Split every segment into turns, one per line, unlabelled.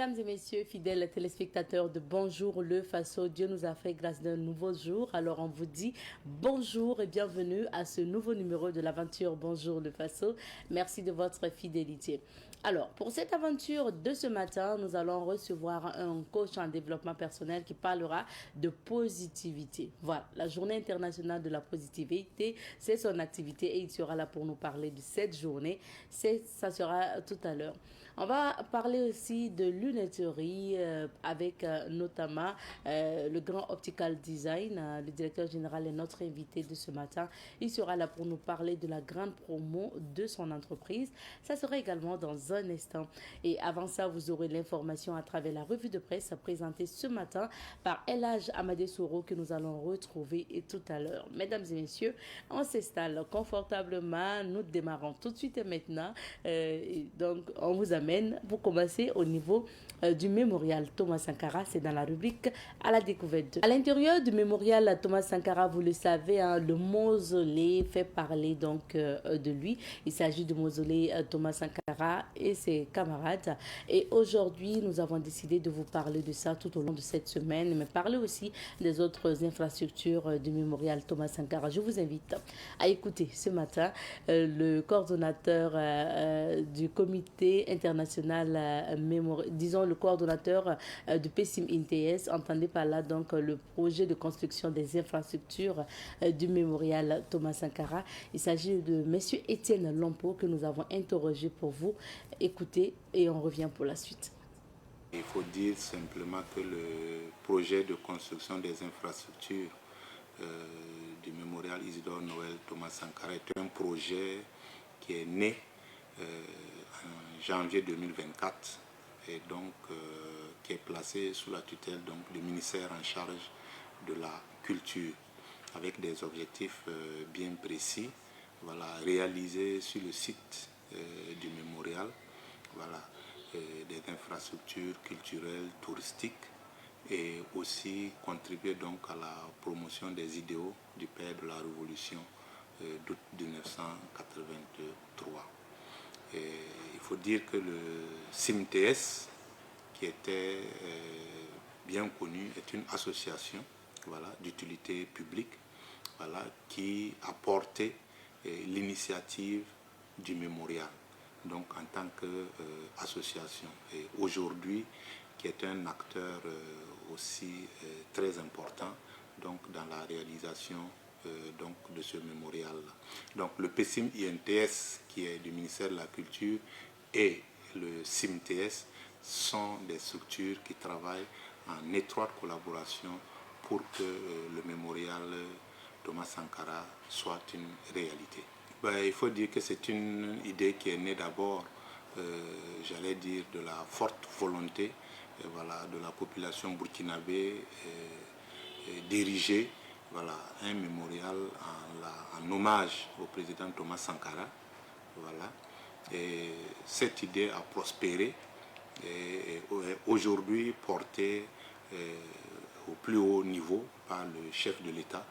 Mesdames et messieurs, fidèles téléspectateurs de Bonjour le Faso, Dieu nous a fait grâce d'un nouveau jour. Alors on vous dit bonjour et bienvenue à ce nouveau numéro de l'aventure Bonjour le Faso. Merci de votre fidélité. Alors pour cette aventure de ce matin, nous allons recevoir un coach en développement personnel qui parlera de positivité. Voilà, la journée internationale de la positivité, c'est son activité et il sera là pour nous parler de cette journée. Ça sera tout à l'heure. On va parler aussi de lunetterie avec notamment le grand Optical Design. Le directeur général est notre invité de ce matin. Il sera là pour nous parler de la grande promo de son entreprise. Ça sera également dans un instant. Et avant ça, vous aurez l'information à travers la revue de presse présentée ce matin par El Hadj Amadé Soro que nous allons retrouver tout à l'heure. Mesdames et messieurs, on s'installe confortablement. Nous démarrons tout de suite et maintenant. Donc, on vous amène pour commencer au niveau du mémorial Thomas Sankara. C'est dans la rubrique à la découverte. À l'intérieur du mémorial Thomas Sankara, vous le savez, hein, le mausolée fait parler donc de lui. Il s'agit du mausolée Thomas Sankara et ses camarades. Et aujourd'hui, nous avons décidé de vous parler de ça tout au long de cette semaine, mais parler aussi des autres infrastructures du mémorial Thomas Sankara. Je vous invite à écouter ce matin le coordonnateur du comité international, disons le coordonnateur du PESIM INTS, entendez par là donc le projet de construction des infrastructures du mémorial Thomas Sankara. Il s'agit de M. Étienne Lompo que nous avons interrogé pour vous. Écoutez et on revient pour la suite.
Il faut dire simplement que le projet de construction des infrastructures du mémorial Isidore Noël Thomas Sankara est un projet qui est né en janvier 2024 et donc qui est placé sous la tutelle donc, du ministère en charge de la culture avec des objectifs bien précis, voilà, réalisés sur le site du mémorial, voilà, des infrastructures culturelles, touristiques et aussi contribuer donc à la promotion des idéaux du père de la Révolution d'août 1983. Et il faut dire que le CIMTS, qui était bien connu, est une association voilà, d'utilité publique voilà, qui a porté l'initiative du mémorial, donc en tant qu'association. Et aujourd'hui, qui est un acteur aussi très important donc, dans la réalisation donc, de ce mémorial. Donc le PESIM INTS, qui est du ministère de la Culture, et le CIMTS sont des structures qui travaillent en étroite collaboration pour que le mémorial Thomas Sankara soit une réalité. Il faut dire que c'est une idée qui est née d'abord, j'allais dire, de la forte volonté voilà, de la population burkinabé d'ériger voilà, un mémorial en hommage au président Thomas Sankara. Voilà. Et cette idée a prospéré et aujourd'hui portée au plus haut niveau par le chef de l'État,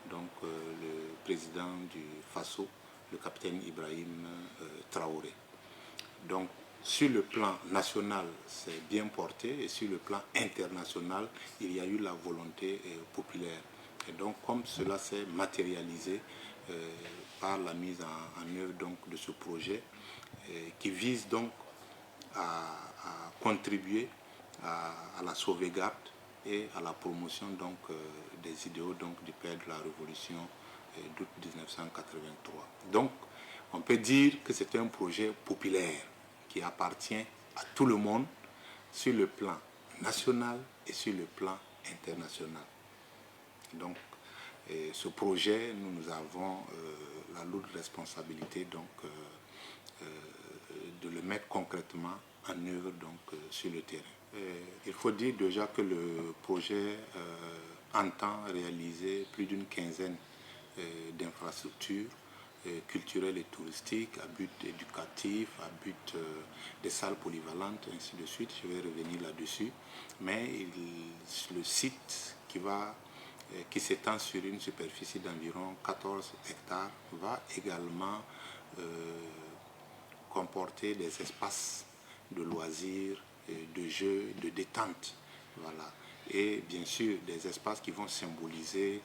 donc le président du Faso, le capitaine Ibrahim Traoré. Donc sur le plan national, c'est bien porté et sur le plan international, il y a eu la volonté populaire. Et donc comme cela s'est matérialisé par la mise en œuvre donc, de ce projet qui vise donc à contribuer à la sauvegarde et à la promotion donc, des idéaux donc, du père de la Révolution d'août 1983. Donc on peut dire que c'est un projet populaire qui appartient à tout le monde sur le plan national et sur le plan international. Donc, ce projet, nous avons la lourde responsabilité donc, de le mettre concrètement en œuvre donc, sur le terrain. Il faut dire déjà que le projet entend réaliser plus d'une quinzaine d'infrastructures culturelles et touristiques, à but éducatif, à but des salles polyvalentes, ainsi de suite. Je vais revenir là-dessus. Mais le site qui s'étend sur une superficie d'environ 14 hectares va également comporter des espaces de loisirs de jeu, de détente. Voilà. Et bien sûr, des espaces qui vont symboliser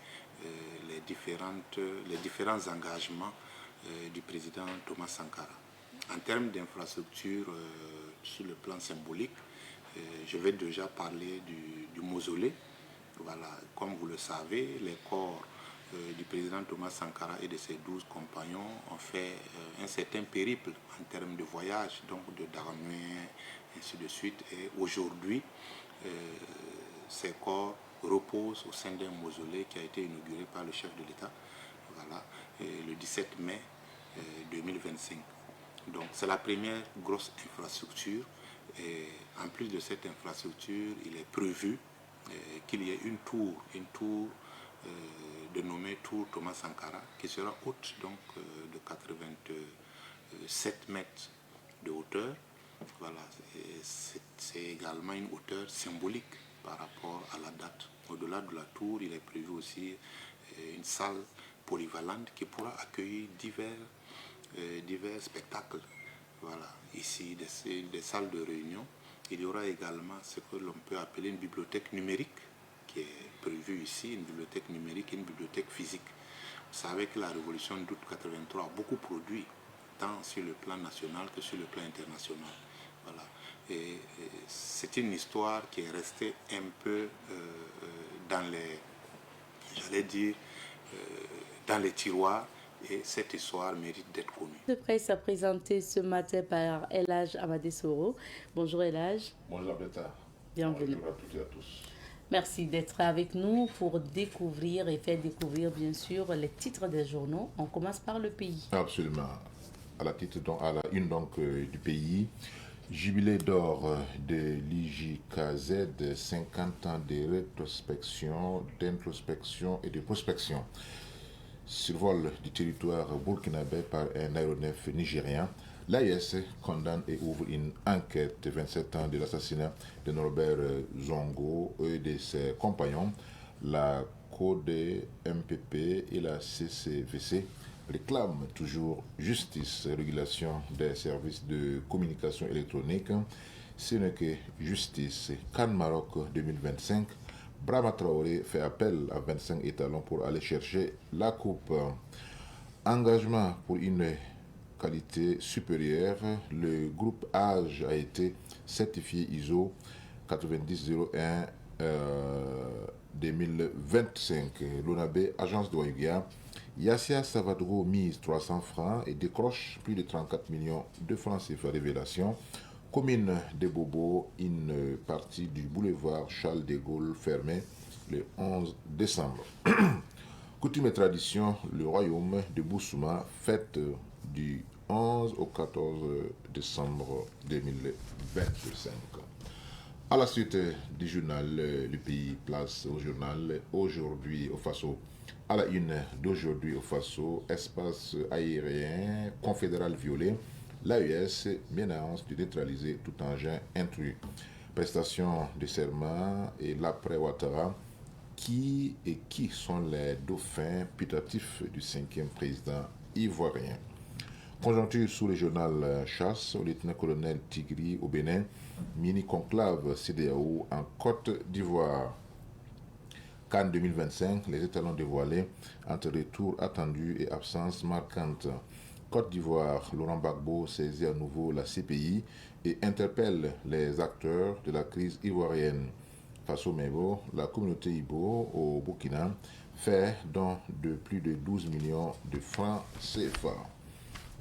les différents engagements du président Thomas Sankara. En termes d'infrastructure, sur le plan symbolique, je vais déjà parler du mausolée. Voilà. Comme vous le savez, les corps du président Thomas Sankara et de ses 12 compagnons ont fait un certain périple en termes de voyage, donc de Dahomey, ainsi de suite. Et aujourd'hui, ces corps reposent au sein d'un mausolée qui a été inauguré par le chef de l'État, voilà, le 17 mai 2025. Donc c'est la première grosse infrastructure. Et en plus de cette infrastructure, il est prévu qu'il y ait une tour dénommée Tour Thomas Sankara, qui sera haute donc de 87 mètres de hauteur. Voilà, c'est également une hauteur symbolique par rapport à la date. Au-delà de la tour, il est prévu aussi une salle polyvalente qui pourra accueillir divers spectacles. Voilà, ici des salles de réunion. Il y aura également ce que l'on peut appeler une bibliothèque numérique qui est prévue ici, une bibliothèque numérique et une bibliothèque physique. Vous savez que la révolution d'août 83 a beaucoup produit, tant sur le plan national que sur le plan international. Voilà. Et c'est une histoire qui est restée un peu dans les tiroirs, et cette histoire mérite d'être connue.
De presse a présenté ce matin par El Hadj Amadé Soro. Bonjour El Hadj.
Bonjour Abeta.
Bienvenue.
Bonjour à toutes et à tous.
Merci d'être avec nous pour découvrir et faire découvrir bien sûr les titres des journaux. On commence par Le Pays.
Absolument. À la une du Pays. Jubilé d'or de l'IJKZ, 50 ans de rétrospection, d'introspection et de prospection. Survol du territoire burkinabé par un aéronef nigérien, l'AIS condamne et ouvre une enquête 27 ans de l'assassinat de Norbert Zongo et de ses compagnons. La CODE-MPP et la CCVC réclament toujours justice et régulation des services de communication électronique. Ce n'est que justice. Cannes Maroc 2025. Brahma Traoré fait appel à 25 étalons pour aller chercher la coupe. Engagement pour une qualité supérieure. Le groupe Age a été certifié ISO 9001 2025. L'ONAB, agence de Ouagadougou. Yassia Savadro mise 300 francs et décroche plus de 34 millions de francs CFA. Révélation. Commune de Bobo, une partie du boulevard Charles de Gaulle fermée le 11 décembre. Coutume et tradition, le royaume de Boussouma, fête du 11 au 14 décembre 2025. À la suite du journal Le Pays, place au journal Aujourd'hui au Faso. À la une d'Aujourd'hui au Faso, espace aérien confédéral violé. L'AES menace de neutraliser tout engin intrus. Prestation de serment et l'après Ouattara. Qui sont les dauphins putatifs du 5e président ivoirien? Conjoncture sous le journal Chasse, au lieutenant-colonel Tigri au Bénin, mini-conclave CEDEAO en Côte d'Ivoire. Cannes 2025, les étalons dévoilés entre retour attendu et absence marquante. Côte d'Ivoire, Laurent Gbagbo saisit à nouveau la CPI et interpelle les acteurs de la crise ivoirienne. Face au Mebo, la communauté Ibo au Burkina fait don de plus de 12 millions de francs CFA.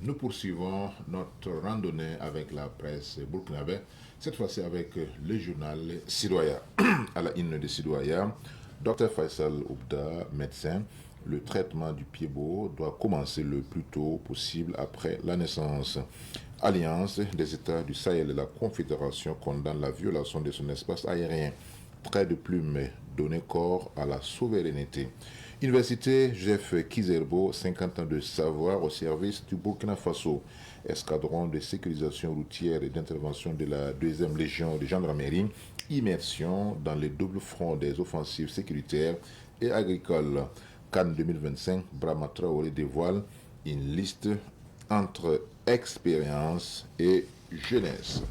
Nous poursuivons notre randonnée avec la presse burkinabé, cette fois-ci avec le journal Sidoya. À la une de Sidoya, Dr Faisal Oubda, médecin, le traitement du pied-beau doit commencer le plus tôt possible après la naissance. Alliance des États du Sahel et la Confédération condamnent la violation de son espace aérien. Trait de plume donner corps à la souveraineté. Université Jeff Kizerbo, 50 ans de savoir au service du Burkina Faso. Escadron de sécurisation routière et d'intervention de la 2e Légion de gendarmerie. Immersion dans le double front des offensives sécuritaires et agricoles. Cannes 2025, Brahma Traoré dévoile une liste entre expérience et jeunesse.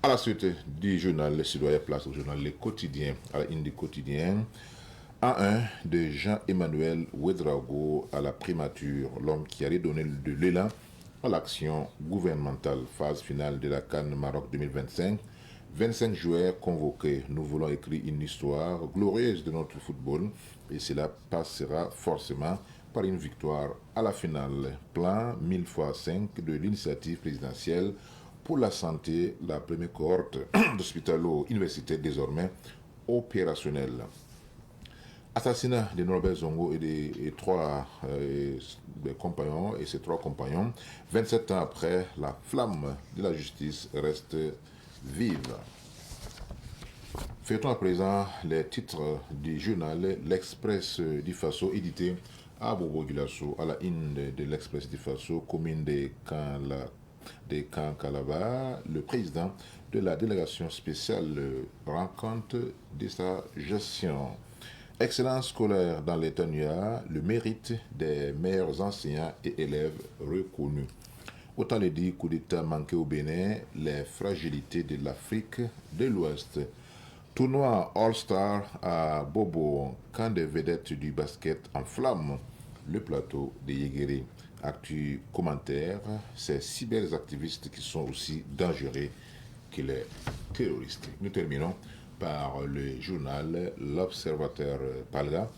À la suite du journal Le Citoyen, place au journal Le Quotidien, à la une du quotidien. A1 de Jean-Emmanuel Ouedraogo à la primature, l'homme qui allait donner de l'élan à l'action gouvernementale. Phase finale de la CAN Maroc 2025. 25 joueurs convoqués. Nous voulons écrire une histoire glorieuse de notre football et cela passera forcément par une victoire à la finale. Plan 1000x5 de l'initiative présidentielle pour la santé, la première cohorte d'hospitalo-universitaire désormais opérationnelle. Assassinat de Norbert Zongo et des trois des compagnons et ses trois compagnons, 27 ans après, la flamme de la justice reste vive. Faisons à présent les titres du journal L'Express du Faso, édité à Bobo-Dioulasso, à la une de l'Express du Faso, commune de Kankalaba. Le président de la délégation spéciale rend compte de sa gestion. Excellence scolaire dans l'État, le mérite des meilleurs enseignants et élèves reconnus. Autant le dire, coup d'État manqué au Bénin, les fragilités de l'Afrique de l'Ouest. Tournoi All-Star à Bobo, quand des vedettes du basket enflamment le plateau de Yéguéré. Actu commentaire, ces cyberactivistes qui sont aussi dangereux que les terroristes. Nous terminons par le journal L'Observateur Palga,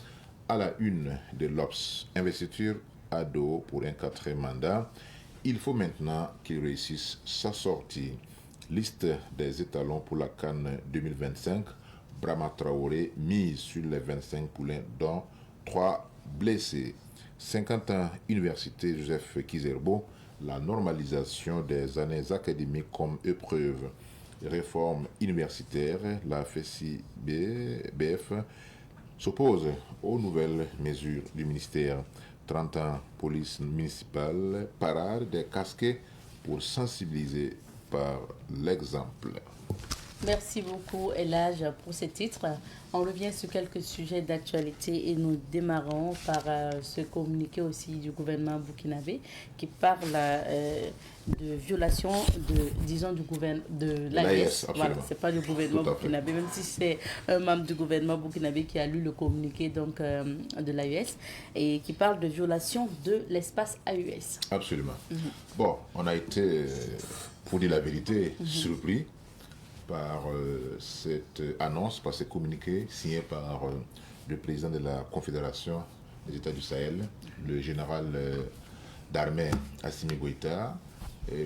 à la une de l'Obs. Investiture à dos pour un 4e mandat. Il faut maintenant qu'il réussisse sa sortie. Liste des étalons pour la CAN 2025. Brahma Traoré mise sur les 25 poulains, dont 3 blessés. 50 ans, Université Joseph Kizerbo, la normalisation des années académiques comme épreuve. Réforme universitaire, la FSI-BF s'oppose aux nouvelles mesures du ministère. 30 ans, police municipale, parade des casquets pour sensibiliser par l'exemple.
Merci beaucoup, Elage, pour ces titres. On revient sur quelques sujets d'actualité et nous démarrons par ce communiqué aussi du gouvernement burkinabé qui parle de violation de l'AES. Voilà, c'est pas le gouvernement burkinabé, même si c'est un membre du gouvernement burkinabé qui a lu le communiqué donc, de l'AES et qui parle de violation de l'espace AES.
Absolument. Bon, on a été, pour dire la vérité, surpris par cette annonce, par ce communiqué signé par le président de la Confédération des États du Sahel, le général d'armée Assimi Goïta,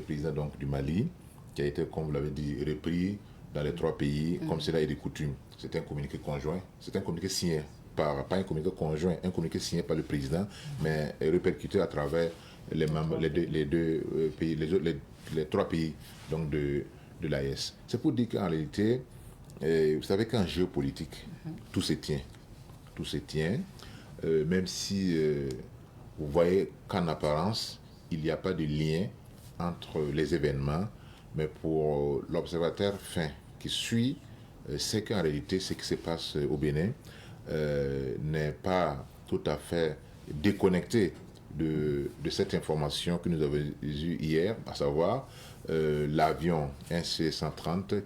président donc du Mali, qui a été, comme vous l'avez dit, repris dans les 3 pays, comme cela est de coutume. C'est un communiqué conjoint, c'est un communiqué signé par, pas un communiqué conjoint, un communiqué signé par le président, mais répercuté à travers les membres, les deux pays, les 3 pays donc de l'AES. C'est pour dire qu'en réalité, vous savez qu'en géopolitique, tout se tient. Tout se tient, même si vous voyez qu'en apparence, il n'y a pas de lien entre les événements, mais pour l'observateur fin qui suit, c'est qu'en réalité, ce qui se passe au Bénin n'est pas tout à fait déconnecté de cette information que nous avons eue hier, à savoir l'avion NC-130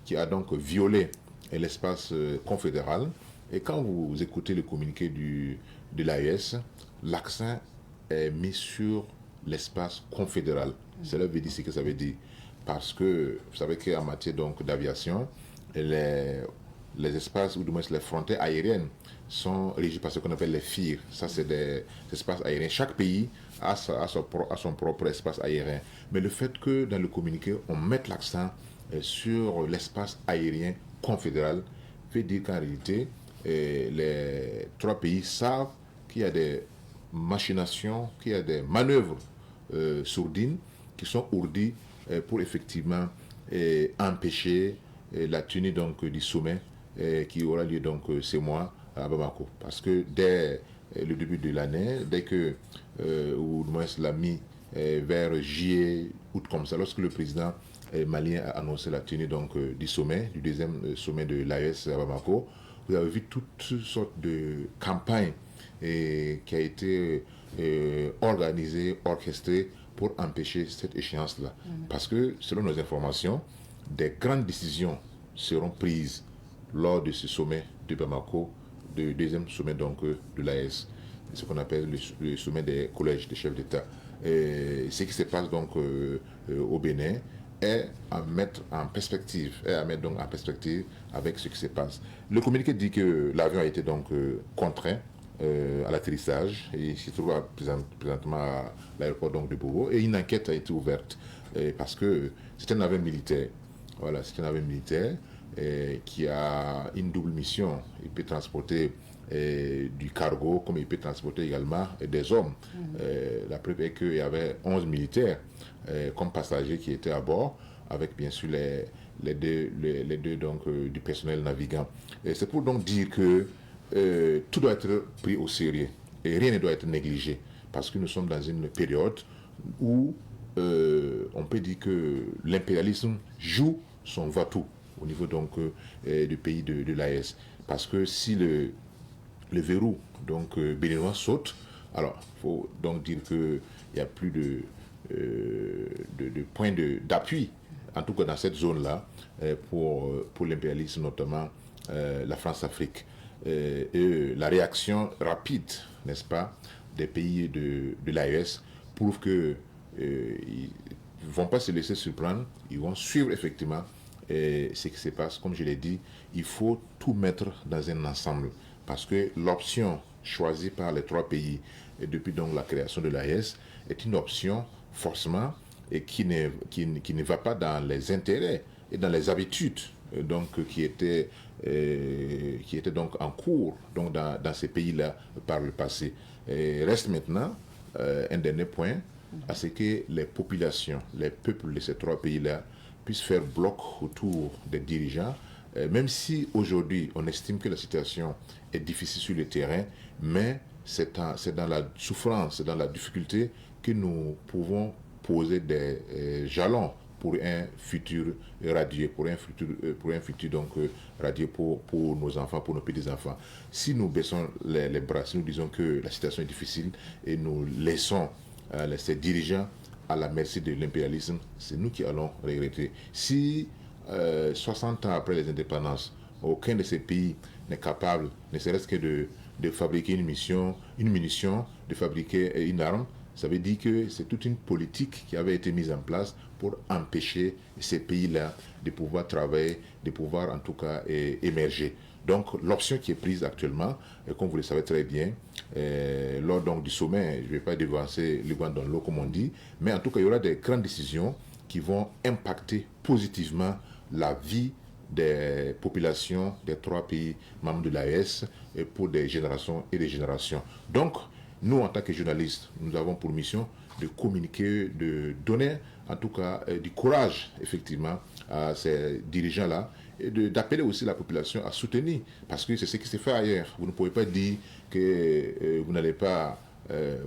qui a donc violé l'espace confédéral. Et quand vous écoutez le communiqué de l'AES, l'accent est mis sur l'espace confédéral. Cela veut dire ce que ça veut dire. Parce que vous savez qu'en matière d'aviation, les espaces, ou du moins les frontières aériennes, sont régis par ce qu'on appelle les FIR. Ça, c'est des espaces aériens. Chaque pays a son propre espace aérien. Mais le fait que dans le communiqué, on mette l'accent sur l'espace aérien confédéral fait dire qu'en réalité, les 3 pays savent qu'il y a des machinations, qu'il y a des manœuvres sourdines qui sont ourdies pour effectivement empêcher la tenue donc, du sommet qui aura lieu donc ce mois à Bamako. Parce que dès le début de l'année, dès que, ou du moins la mis vers juillet, août comme ça, lorsque le président malien a annoncé la tenue donc, du sommet, du 2e sommet de l'AES à Bamako, vous avez vu toutes sortes de campagnes qui a été organisée, orchestrée pour empêcher cette échéance-là. Parce que selon nos informations, des grandes décisions seront prises lors de ce sommet de Bamako, le deuxième sommet donc de l'AES, ce qu'on appelle le sommet des collèges des chefs d'État. Ce qui se passe donc au Bénin est à mettre en perspective, avec ce qui se passe. Le communiqué dit que l'avion a été donc contraint à l'atterrissage et il se trouve présentement à l'aéroport donc de Bobo, et une enquête a été ouverte parce que c'est un avion militaire. Voilà, c'est un avion militaire qui a une double mission. Il peut transporter du cargo, comme il peut transporter également des hommes. La preuve est qu'il y avait 11 militaires comme passagers qui étaient à bord, avec bien sûr les deux donc, du personnel navigant. Et c'est pour donc dire que tout doit être pris au sérieux et rien ne doit être négligé, parce que nous sommes dans une période où on peut dire que l'impérialisme joue son va-tout au niveau donc du pays de l'AES. Parce que si le verrou donc béninois saute, alors il faut donc dire qu'il n'y a plus de points d'appui, en tout cas dans cette zone-là, pour l'impérialisme, notamment la France-Afrique. Et la réaction rapide, n'est-ce pas, des pays de l'AES prouve que ils ne vont pas se laisser surprendre, ils vont suivre effectivement ce qui se passe. Comme je l'ai dit, il faut tout mettre dans un ensemble, parce que l'option choisie par les trois pays depuis donc la création de l'AES est une option forcément et qui ne va pas dans les intérêts et dans les habitudes donc, qui étaient donc en cours donc, dans ces pays-là par le passé. Et reste maintenant un dernier point, à ce que les populations, les peuples de ces trois pays-là puissent faire bloc autour des dirigeants, même si aujourd'hui on estime que la situation est difficile sur le terrain, mais c'est dans la souffrance, c'est dans la difficulté que nous pouvons poser des jalons pour un futur radieux, pour un futur donc radieux pour nos enfants, pour nos petits-enfants. Si nous baissons les bras, si nous disons que la situation est difficile et nous laissons ces dirigeants à la merci de l'impérialisme, c'est nous qui allons regretter. Si 60 ans après les indépendances, aucun de ces pays n'est capable, ne serait-ce que de fabriquer une munition, de fabriquer une arme, ça veut dire que c'est toute une politique qui avait été mise en place pour empêcher ces pays-là de pouvoir travailler, de pouvoir en tout cas émerger. Donc l'option qui est prise actuellement, comme vous le savez très bien, lors donc, du sommet, je ne vais pas devancer le vent dans l'eau comme on dit, mais en tout cas il y aura des grandes décisions qui vont impacter positivement la vie des populations des trois pays membres de l'AES pour des générations et des générations. Donc, nous, en tant que journalistes, nous avons pour mission de communiquer, de donner en tout cas du courage, effectivement, à ces dirigeants-là et d'appeler aussi la population à soutenir, parce que c'est ce qui se fait ailleurs. Vous ne pouvez pas dire que vous n'allez pas,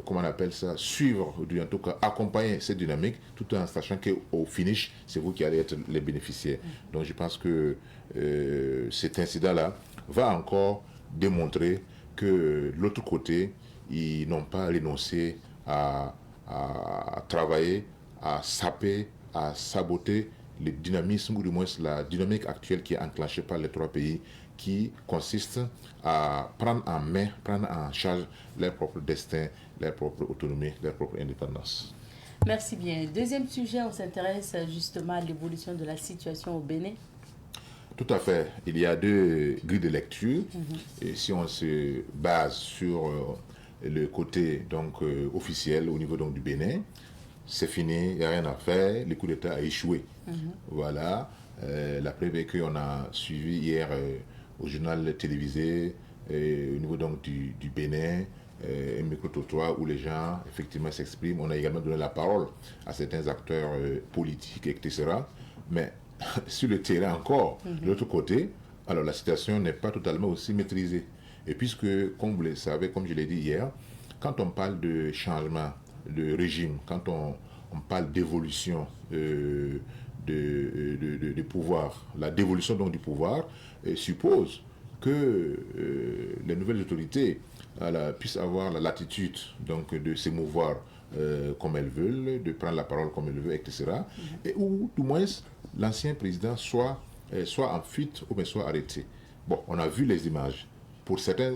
comment on appelle ça, suivre, ou en tout cas accompagner cette dynamique, tout en sachant qu'au finish, c'est vous qui allez être les bénéficiaires. Donc je pense que cet incident-là va encore démontrer que l'autre côté, ils n'ont pas renoncé à travailler, à saper, à saboter le dynamisme, ou du moins la dynamique actuelle qui est enclenchée par les trois pays, qui consiste à prendre en main, prendre en charge leur propre destin, leur propre autonomie, leur propre indépendance.
Merci bien. Deuxième sujet, on s'intéresse justement à l'évolution de la situation au Bénin.
Tout à fait. Il y a deux grilles de lecture. Et si on se base sur le côté donc, officiel au niveau donc, du Bénin, c'est fini, il n'y a rien à faire, le coup d'État a échoué. Voilà. La preuve est qu'on a suivi hier au journal télévisé au niveau donc, du Bénin, un micro-trottoir où les gens effectivement s'expriment. On a également donné la parole à certains acteurs politiques, etc. Mais sur le terrain encore, de l'autre côté, alors la situation n'est pas totalement aussi maîtrisée. Et puisque, comme vous le savez, comme je l'ai dit hier, quand on parle de changement de régime, quand on parle d'évolution de pouvoir, la dévolution donc du pouvoir suppose que les nouvelles autorités puissent avoir la latitude donc, de s'émouvoir comme elles veulent, de prendre la parole comme elles veulent, etc. Et ou, du moins, l'ancien président soit en fuite ou bien soit arrêté. Bon, on a vu les images. Pour certains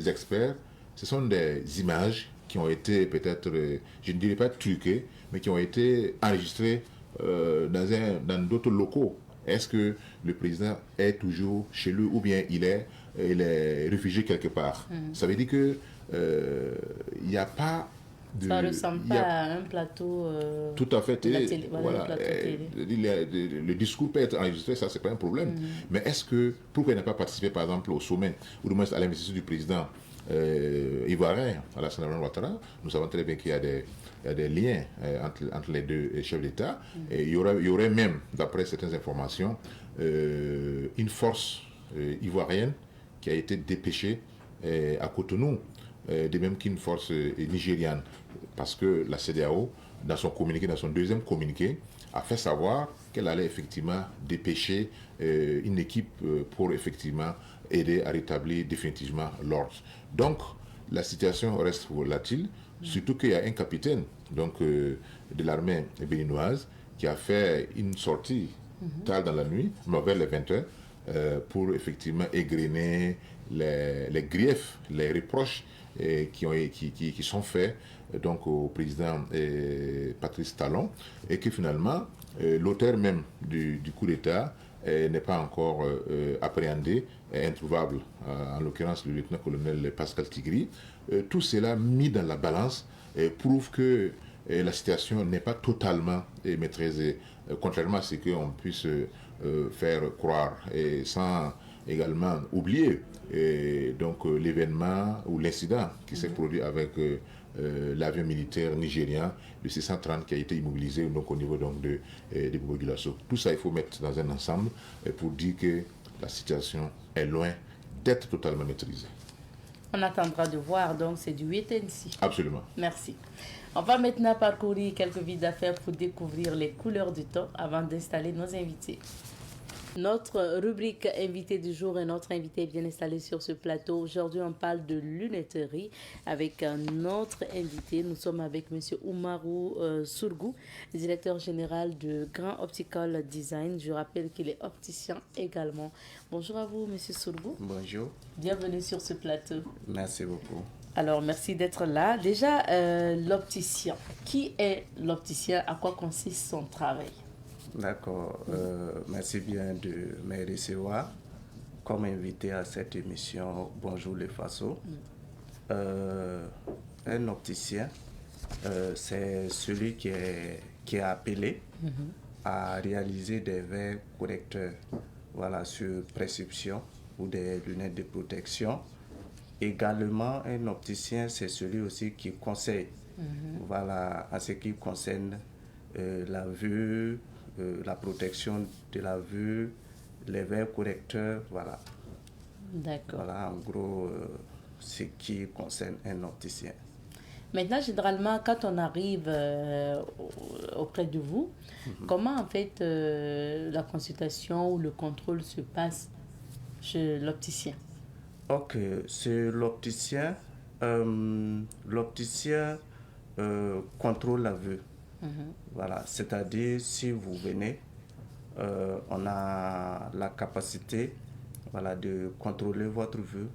experts, ce sont des images qui ont été peut-être, je ne dirais pas truquées, mais qui ont été enregistrées dans d'autres locaux. Est-ce que le président est toujours chez lui ou bien il est réfugié quelque part? Ça veut dire que il n'y a pas de...
Ça ne ressemble pas à un plateau
tout à fait.
de la télé. Voilà,
Voilà,
télé.
le discours peut être enregistré, ça c'est pas un problème. Mais est-ce que, pourquoi il n'a pas participé par exemple au sommet, ou du moins à l'investiture du président ivoirien, Alassane Ouattara, nous savons très bien qu'il y a des liens entre les deux chefs d'État. Et il y aurait même, d'après certaines informations, une force ivoirienne qui a été dépêchée à Cotonou, de même qu'une force nigériane, parce que la CEDEAO, dans son deuxième communiqué, a fait savoir qu'elle allait effectivement dépêcher une équipe pour effectivement aider à rétablir définitivement l'ordre. Donc, la situation reste volatile, surtout qu'il y a un capitaine de l'armée béninoise qui a fait une sortie tard dans la nuit, vers les 20h, pour effectivement égrener les griefs, les reproches qui sont faits donc au président Patrice Talon, et que finalement l'auteur même du coup d'État n'est pas encore appréhendé, est introuvable, en l'occurrence le lieutenant-colonel Pascal Tigri. Tout cela mis dans la balance prouve que la situation n'est pas totalement maîtrisée, contrairement à ce qu'on puisse faire croire, et sans également oublier l'événement ou l'incident qui s'est produit avec l'avion militaire nigérien, le C-130, qui a été immobilisé donc, au niveau de Bobo Dioulasso. Tout ça, il faut mettre dans un ensemble pour dire que la situation est loin d'être totalement maîtrisée.
On attendra de voir, donc c'est du wait-and-see.
Absolument.
Merci. On va maintenant parcourir quelques vies d'affaires pour découvrir les couleurs du temps avant d'installer nos invités. Notre rubrique invité du jour et notre invité est bien installé sur ce plateau. Aujourd'hui, on parle de lunetterie avec notre invité. Nous sommes avec M. Oumarou Sourgou, directeur général de Grand Optical Design. Je rappelle qu'il est opticien également. Bonjour à vous, M. Sourgou.
Bonjour.
Bienvenue sur ce plateau.
Merci beaucoup.
Alors, merci d'être là. Déjà, l'opticien. Qui est l'opticien? À quoi consiste son travail?
D'accord. Merci bien de me recevoir comme invité à cette émission Bonjour le Faso. Un opticien, c'est celui qui est appelé à réaliser des verres correcteurs, voilà, sur prescription ou des lunettes de protection. Également, un opticien, c'est celui aussi qui conseille, voilà, à ce qui concerne la vue, la protection de la vue, les verres correcteurs, voilà.
D'accord.
Voilà, en gros, ce qui concerne un opticien.
Maintenant, généralement, quand on arrive auprès de vous, comment en fait la consultation ou le contrôle se passe chez l'opticien?
Ok, c'est l'opticien. L'opticien contrôle la vue. Voilà, c'est-à-dire si vous venez, on a la capacité, voilà, de contrôler votre vue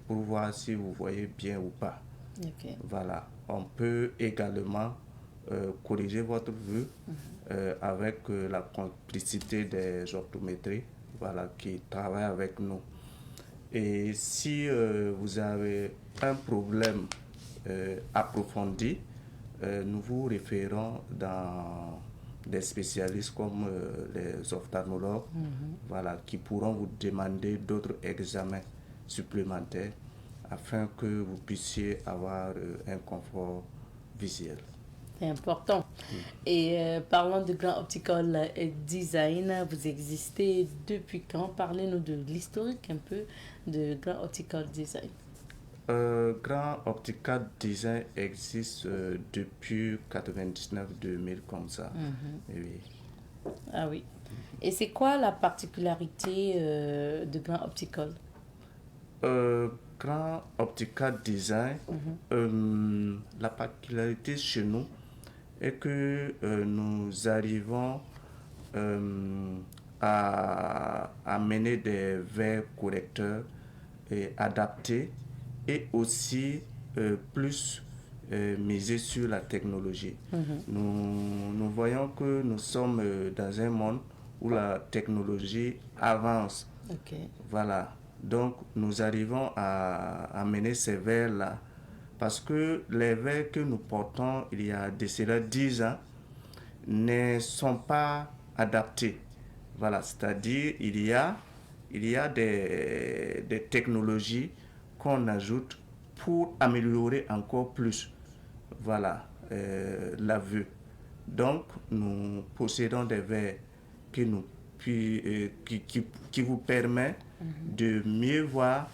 pour voir si vous voyez bien ou pas.
Okay.
Voilà, on peut également corriger votre vue avec la complicité des optométries, voilà, qui travaillent avec nous. Et si vous avez un problème approfondi, nous vous référons dans des spécialistes comme les ophtalmologues, voilà, qui pourront vous demander d'autres examens supplémentaires afin que vous puissiez avoir un confort visuel.
C'est important. Et parlons de Grand Optical Design, vous existez depuis quand? Parlez-nous de l'historique un peu de Grand Optical Design.
Grand Optical Design existe depuis 99-2000 comme ça. Oui.
Ah oui. Et c'est quoi la particularité de Grand Optical?
Grand Optical Design, la particularité chez nous est que nous arrivons à mener des verres correcteurs et adaptés et aussi plus miser sur la technologie. Nous voyons que nous sommes dans un monde où la technologie avance. Voilà. Donc, nous arrivons à mener ces verres-là. Parce que les verres que nous portons il y a de cela 10 ans ne sont pas adaptés. Voilà. C'est-à-dire, il y a des technologies qu'on ajoute pour améliorer encore plus, voilà, la vue. Donc, nous possédons des verres qui vous permet de mieux voir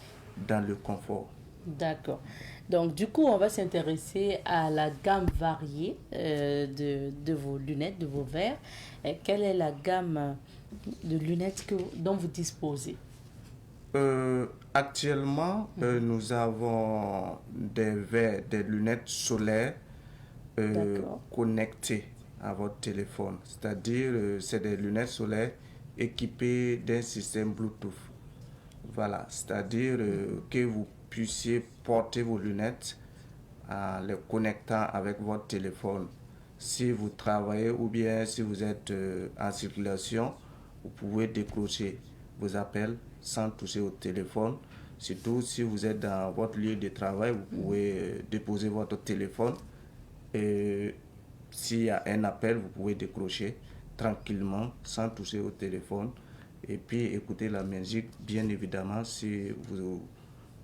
dans le confort.
D'accord. Donc, du coup, on va s'intéresser à la gamme variée de vos lunettes, de vos verres. Et quelle est la gamme de lunettes dont vous disposez?
Actuellement, nous avons des verres, des lunettes solaires connectées à votre téléphone. C'est-à-dire, c'est des lunettes solaires équipées d'un système Bluetooth. Voilà, c'est-à-dire que vous puissiez porter vos lunettes en les connectant avec votre téléphone. Si vous travaillez ou bien si vous êtes en circulation, vous pouvez décrocher vos appels sans toucher au téléphone. Surtout si vous êtes dans votre lieu de travail, vous pouvez déposer votre téléphone et s'il y a un appel, vous pouvez décrocher tranquillement sans toucher au téléphone et puis écouter la musique, bien évidemment, si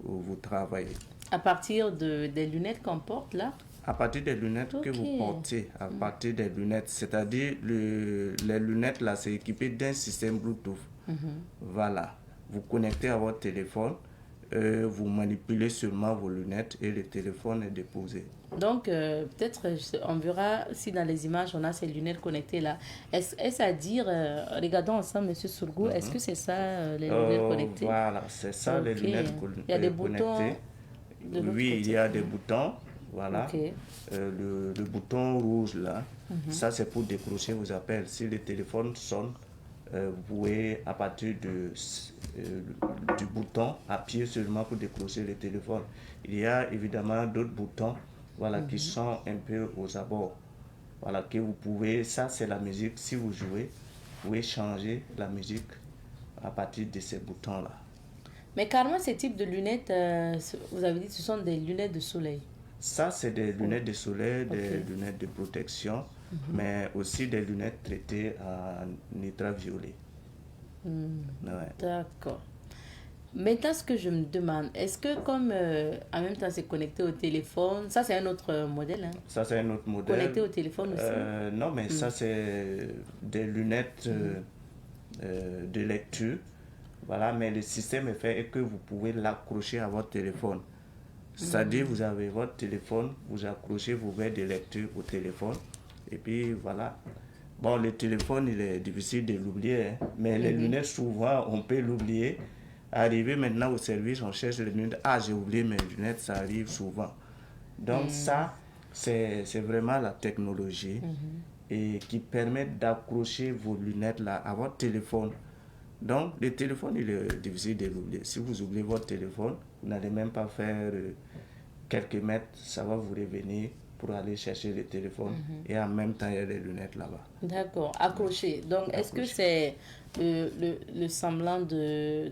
vous travaillez.
À partir des lunettes qu'on porte là?
À partir des lunettes que vous portez, à partir des lunettes, c'est-à-dire les lunettes là, c'est équipé d'un système Bluetooth. Voilà, vous connectez à votre téléphone, vous manipulez seulement vos lunettes et le téléphone est déposé.
Donc, peut-être on verra si dans les images on a ces lunettes connectées là. Est-ce à dire, regardons ensemble, Monsieur Sourgou, est-ce que c'est ça les lunettes connectées?
Voilà, c'est ça les lunettes connectées.
Il y a des boutons.
Oui, il y a des boutons. Voilà. Le bouton rouge là, ça c'est pour décrocher vos appels. Si le téléphone sonne, vous pouvez à partir du bouton appuyer seulement pour décrocher le téléphone. Il y a évidemment d'autres boutons, voilà, qui sont un peu aux abords. Voilà, que vous pouvez, ça c'est la musique. Si vous jouez, vous pouvez changer la musique à partir de ces boutons là.
Mais carrément, ces types de lunettes, vous avez dit que ce sont des lunettes de soleil.
Ça, c'est des lunettes de soleil, des lunettes de protection, mais aussi des lunettes traitées en ultraviolet. Ouais.
D'accord. Maintenant, ce que je me demande, est-ce que comme en même temps c'est connecté au téléphone, ça c'est un autre modèle, hein?
Ça c'est un autre modèle.
Connecté au téléphone aussi?
Non, mais ça c'est des lunettes de lecture. Voilà, mais le système est fait et que vous pouvez l'accrocher à votre téléphone. C'est-à-dire, vous avez votre téléphone, vous accrochez vos verres de lecture au téléphone, et puis voilà. Bon, le téléphone, il est difficile de l'oublier, hein, mais les lunettes, souvent, on peut l'oublier. Arrivé maintenant au service, on cherche les lunettes. Ah, j'ai oublié mes lunettes, ça arrive souvent. Donc ça, c'est vraiment la technologie et qui permet d'accrocher vos lunettes là à votre téléphone. Donc, le téléphone, il est difficile de l'oublier. Si vous oubliez votre téléphone, vous n'allez même pas faire quelques mètres, ça va vous revenir pour aller chercher le téléphone. Et en même temps, il y a des lunettes là-bas.
D'accord, accroché. Donc, est-ce que c'est le semblant de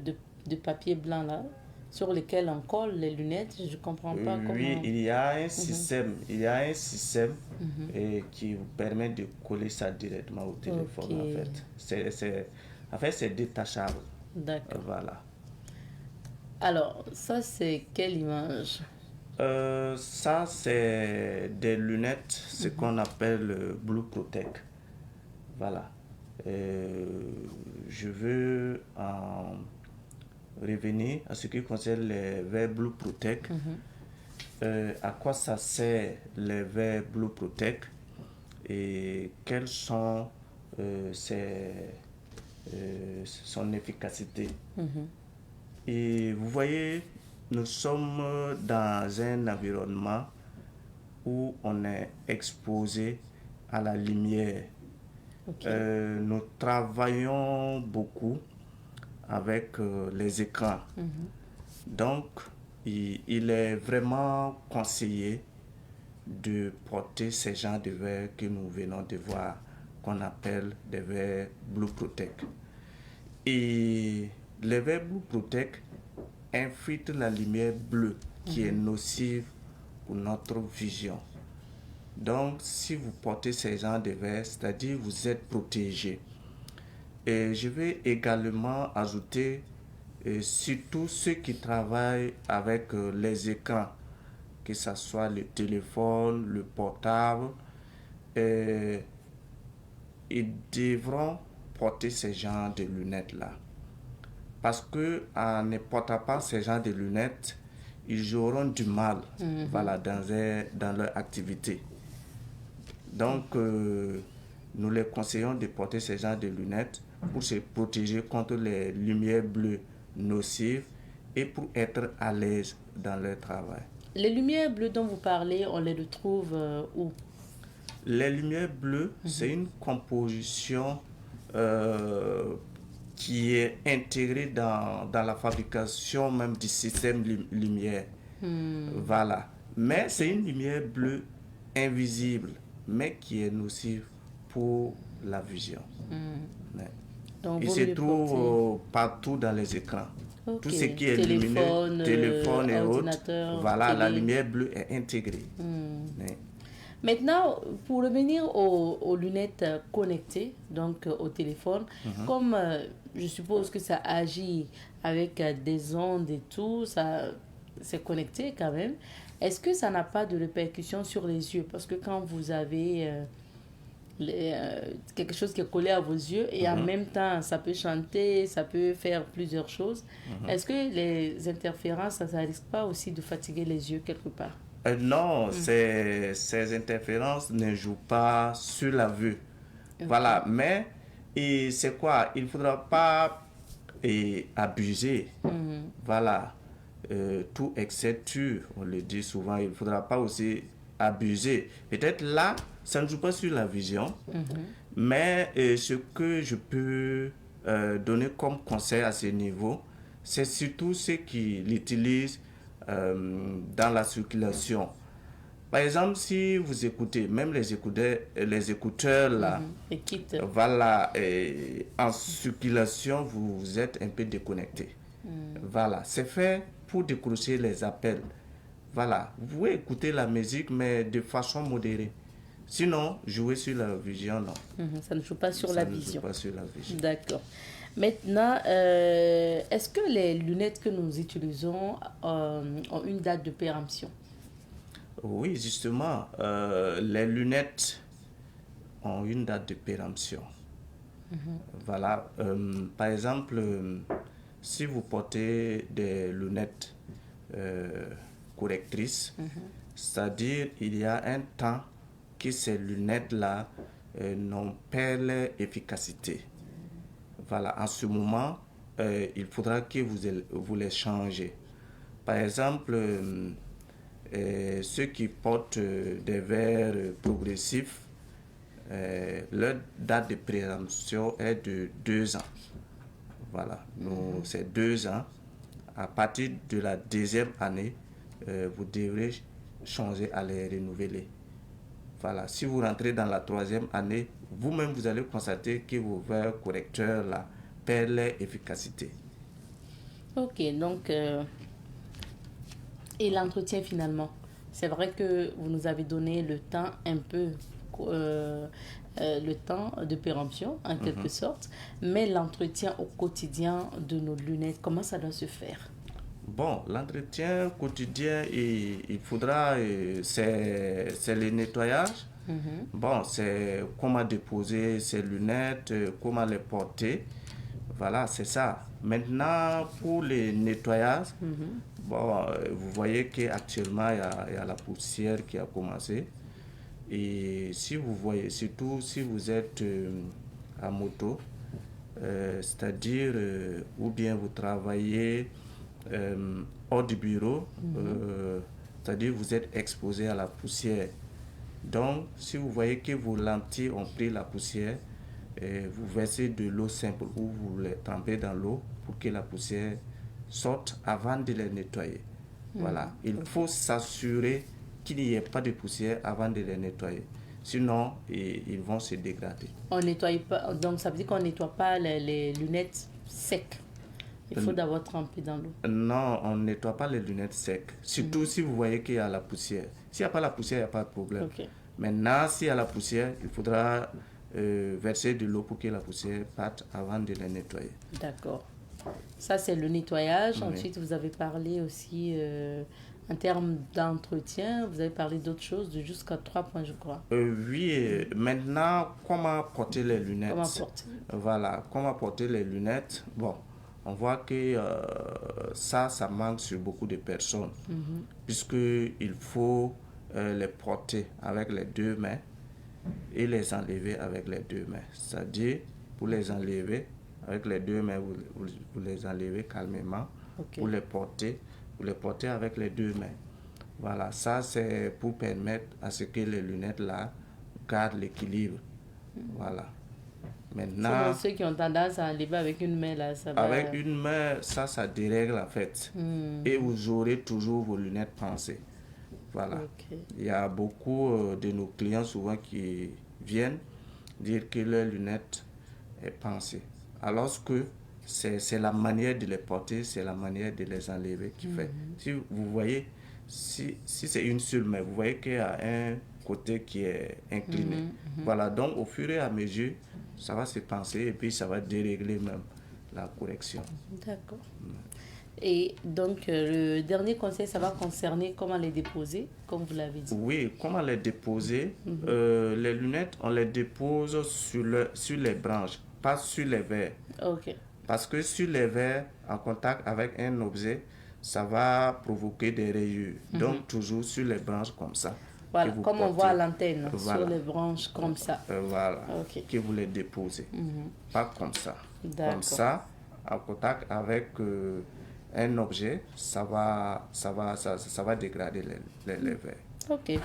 papier blanc là, sur lequel on colle les lunettes? Je ne comprends pas comment...
Oui, il y a un système, qui vous permet de coller ça directement au téléphone, en fait. C'est détachable.
D'accord.
Voilà.
Alors, ça, c'est quelle image?
Ça, c'est des lunettes, ce qu'on appelle Blue Protect. Voilà. Je veux en revenir à ce qui concerne les verres Blue Protect. À quoi ça sert les verres Blue Protect et quelles sont son efficacité. Et vous voyez, nous sommes dans un environnement où on est exposé à la lumière.
Okay.
Nous travaillons beaucoup avec les écrans. Donc, il est vraiment conseillé de porter ces genres de verres que nous venons de voir, qu'on appelle des verres Blue Protect. Et les verres Blue Protect infiltrent la lumière bleue qui est nocive pour notre vision. Donc, si vous portez ces genres de verres, c'est-à-dire vous êtes protégé. Et je vais également ajouter, surtout ceux qui travaillent avec les écrans, que ce soit le téléphone, le portable, ils devront porter ces genres de lunettes-là. Parce qu'en ne portant pas ces genres de lunettes, ils auront du mal voilà, dans leur activité. Donc, nous les conseillons de porter ces genres de lunettes pour se protéger contre les lumières bleues nocives et pour être à l'aise dans leur travail.
Les lumières bleues dont vous parlez, on les retrouve où?
Les lumières bleues, c'est une composition qui est intégrée dans la fabrication même du système lumière. Voilà. Mais c'est une lumière bleue invisible, mais qui est nocive pour la vision.
Donc,
Il
vous
se
le
trouve
portez.
partout dans les écrans.
Ok.
Tout ce qui est
Téléphone,
lumineux, téléphone et autres,
ordinateur,
voilà, la
télé.
lumière bleue est intégrée. Ouais.
Maintenant, pour revenir aux lunettes connectées, donc au téléphone, comme je suppose que ça agit avec des ondes et tout, ça c'est connecté quand même, est-ce que ça n'a pas de répercussions sur les yeux? Parce que quand vous avez quelque chose qui est collé à vos yeux et en même temps ça peut chanter, ça peut faire plusieurs choses, est-ce que les interférences, ça risque pas aussi de fatiguer les yeux quelque part?
Non, ces interférences ne jouent pas sur la vue. Voilà, mais c'est quoi? Il ne faudra pas abuser. Voilà, tout excès tue, on le dit souvent. Il ne faudra pas aussi abuser. Peut-être là, ça ne joue pas sur la vision, mais ce que je peux donner comme conseil à ce niveau, c'est surtout ceux qui l'utilisent dans la circulation. Par exemple, si vous écoutez, même les écouteurs là,
Les kits.
voilà, en circulation, vous êtes un peu déconnecté. Voilà, c'est fait pour décrocher les appels. Voilà, vous pouvez écouter la musique, mais de façon modérée. Sinon, jouer sur la vision, non.
Ça ne joue pas sur
Ça
la
ne joue
vision.
pas sur la vision.
D'accord. Maintenant, est-ce que les lunettes que nous utilisons ont une date de péremption?
Oui, justement, les lunettes ont une date de péremption. Voilà, par exemple, si vous portez des lunettes correctrices, c'est-à-dire il y a un temps que ces lunettes-là n'ont pas leur efficacité. Voilà, en ce moment, il faudra que vous les changez. Par exemple, ceux qui portent des verres progressifs, leur date de péremption est de 2 ans. Voilà, c'est 2 ans. À partir de la deuxième année, vous devrez changer à les renouveler. Voilà, si vous rentrez dans la troisième année, vous-même vous allez constater que vos verres correcteurs là perdent leur efficacité.
Ok, donc, et l'entretien finalement, c'est vrai que vous nous avez donné le temps un peu, le temps de péremption en quelque sorte, mais l'entretien au quotidien de nos lunettes, comment ça doit se faire?
Bon, l'entretien quotidien, il faudra, c'est le nettoyage. Bon, c'est comment déposer ces lunettes, comment les porter. Voilà, c'est ça. Maintenant, pour le nettoyage, bon, vous voyez qu'actuellement, il y a la poussière qui a commencé. Et si vous voyez, surtout si vous êtes à moto, c'est-à-dire, ou bien vous travaillez hors du bureau, c'est-à-dire vous êtes exposé à la poussière. Donc, si vous voyez que vos lentilles ont pris la poussière, Et vous versez de l'eau simple ou vous les trempez dans l'eau pour que la poussière sorte avant de les nettoyer. Voilà, il faut s'assurer qu'il n'y ait pas de poussière avant de les nettoyer. Sinon, ils vont se dégrader.
On nettoie pas, donc ça veut dire qu'on ne nettoie pas les lunettes secs. Il faut d'abord tremper dans l'eau.
Non, on ne nettoie pas les lunettes secs. Surtout si vous voyez qu'il y a la poussière. S'il n'y a pas la poussière, il n'y a pas de problème.
Okay.
Maintenant, s'il y a la poussière, il faudra verser de l'eau pour que la poussière parte avant de les nettoyer.
D'accord. Ça, c'est le nettoyage.
Oui.
Ensuite, vous avez parlé aussi, en termes d'entretien, vous avez parlé d'autres choses, de jusqu'à 3 points, je crois.
Oui, maintenant, comment porter les lunettes?
Comment porter?
Voilà, comment porter les lunettes? Bon, on voit que ça manque sur beaucoup de personnes, puisqu'il faut les porter avec les 2 mains et les enlever avec les 2 mains. C'est-à-dire, pour les enlever avec les 2 mains, vous les enlevez calmement.
Okay.
Vous les portez avec les 2 mains. Voilà, ça c'est pour permettre à ce que les lunettes là gardent l'équilibre. Voilà. Maintenant,
ceux qui ont tendance à enlever avec une main là, ça va...
Avec une main, ça dérègle en fait. Et vous aurez toujours vos lunettes pensées. Voilà.
Okay.
Il y a beaucoup de nos clients souvent qui viennent dire que leurs lunettes est pensée. Alors que c'est la manière de les porter, c'est la manière de les enlever qui fait. Si vous voyez, si c'est une seule main, vous voyez qu'il y a un côté qui est incliné. Voilà, donc au fur et à mesure, ça va se penser et puis ça va dérégler même la correction.
D'accord. Et donc, le dernier conseil, ça va concerner comment les déposer, comme vous l'avez dit.
Oui, comment les déposer. Les lunettes, on les dépose sur les branches, pas sur les verres.
Ok.
Parce que sur les verres, en contact avec un objet, ça va provoquer des rayures. Donc, toujours sur les branches comme ça.
Voilà, comme
portez.
on voit à l'antenne,
Voilà.
sur les branches, comme ça.
Voilà,
Ok.
que vous les déposez. Pas comme ça.
D'accord.
Comme ça, en contact avec un objet, ça va dégrader les verres.
Ok.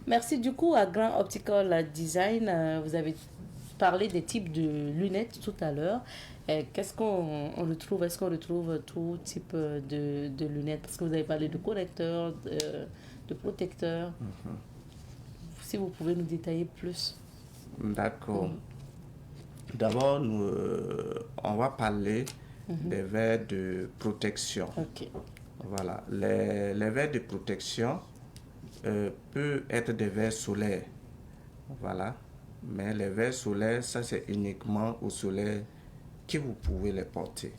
Merci. Du coup, à Grand Optical Design, vous avez parlé des types de lunettes tout à l'heure. Qu'est-ce qu'on retrouve? Est-ce qu'on retrouve tout type de lunettes? Parce que vous avez parlé de correcteurs, de protecteurs. Si vous pouvez nous détailler plus.
D'accord. D'abord, on va parler des verres de protection.
Ok.
Voilà. Les verres de protection peuvent être des verres solaires. Voilà. Mais les verres solaires, ça c'est uniquement au soleil que vous pouvez les porter.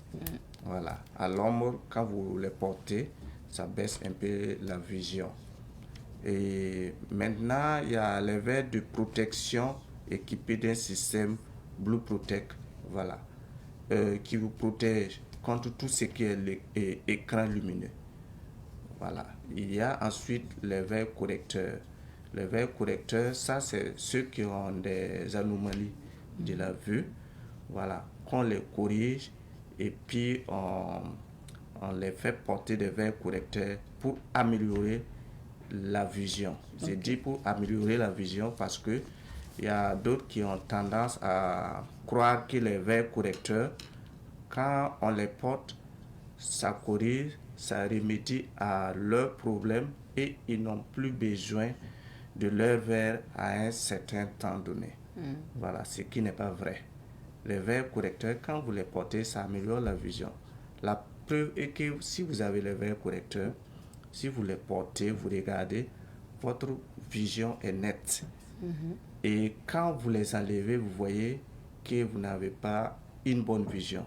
Voilà. À l'ombre, quand vous les portez, ça baisse un peu la vision. Et maintenant, il y a les verres de protection équipés d'un système Blue Protect, voilà, qui vous protège contre tout ce qui est écran lumineux. Voilà. Il y a ensuite les verres correcteurs. Les verres correcteurs, ça c'est ceux qui ont des anomalies de la vue. Voilà, qu'on les corrige et puis on les fait porter des verres correcteurs pour améliorer la vision. J'ai dit pour améliorer la vision parce que il y a d'autres qui ont tendance à croire que les verres correcteurs, quand on les porte, ça corrige, ça remédie à leurs problèmes et ils n'ont plus besoin de leurs verres à un certain temps donné. Voilà, ce qui n'est pas vrai. Les verres correcteurs, quand vous les portez, ça améliore la vision. La preuve est que si vous avez les verres correcteurs, si vous les portez, vous regardez, votre vision est nette. Et quand vous les enlevez, vous voyez que vous n'avez pas une bonne vision.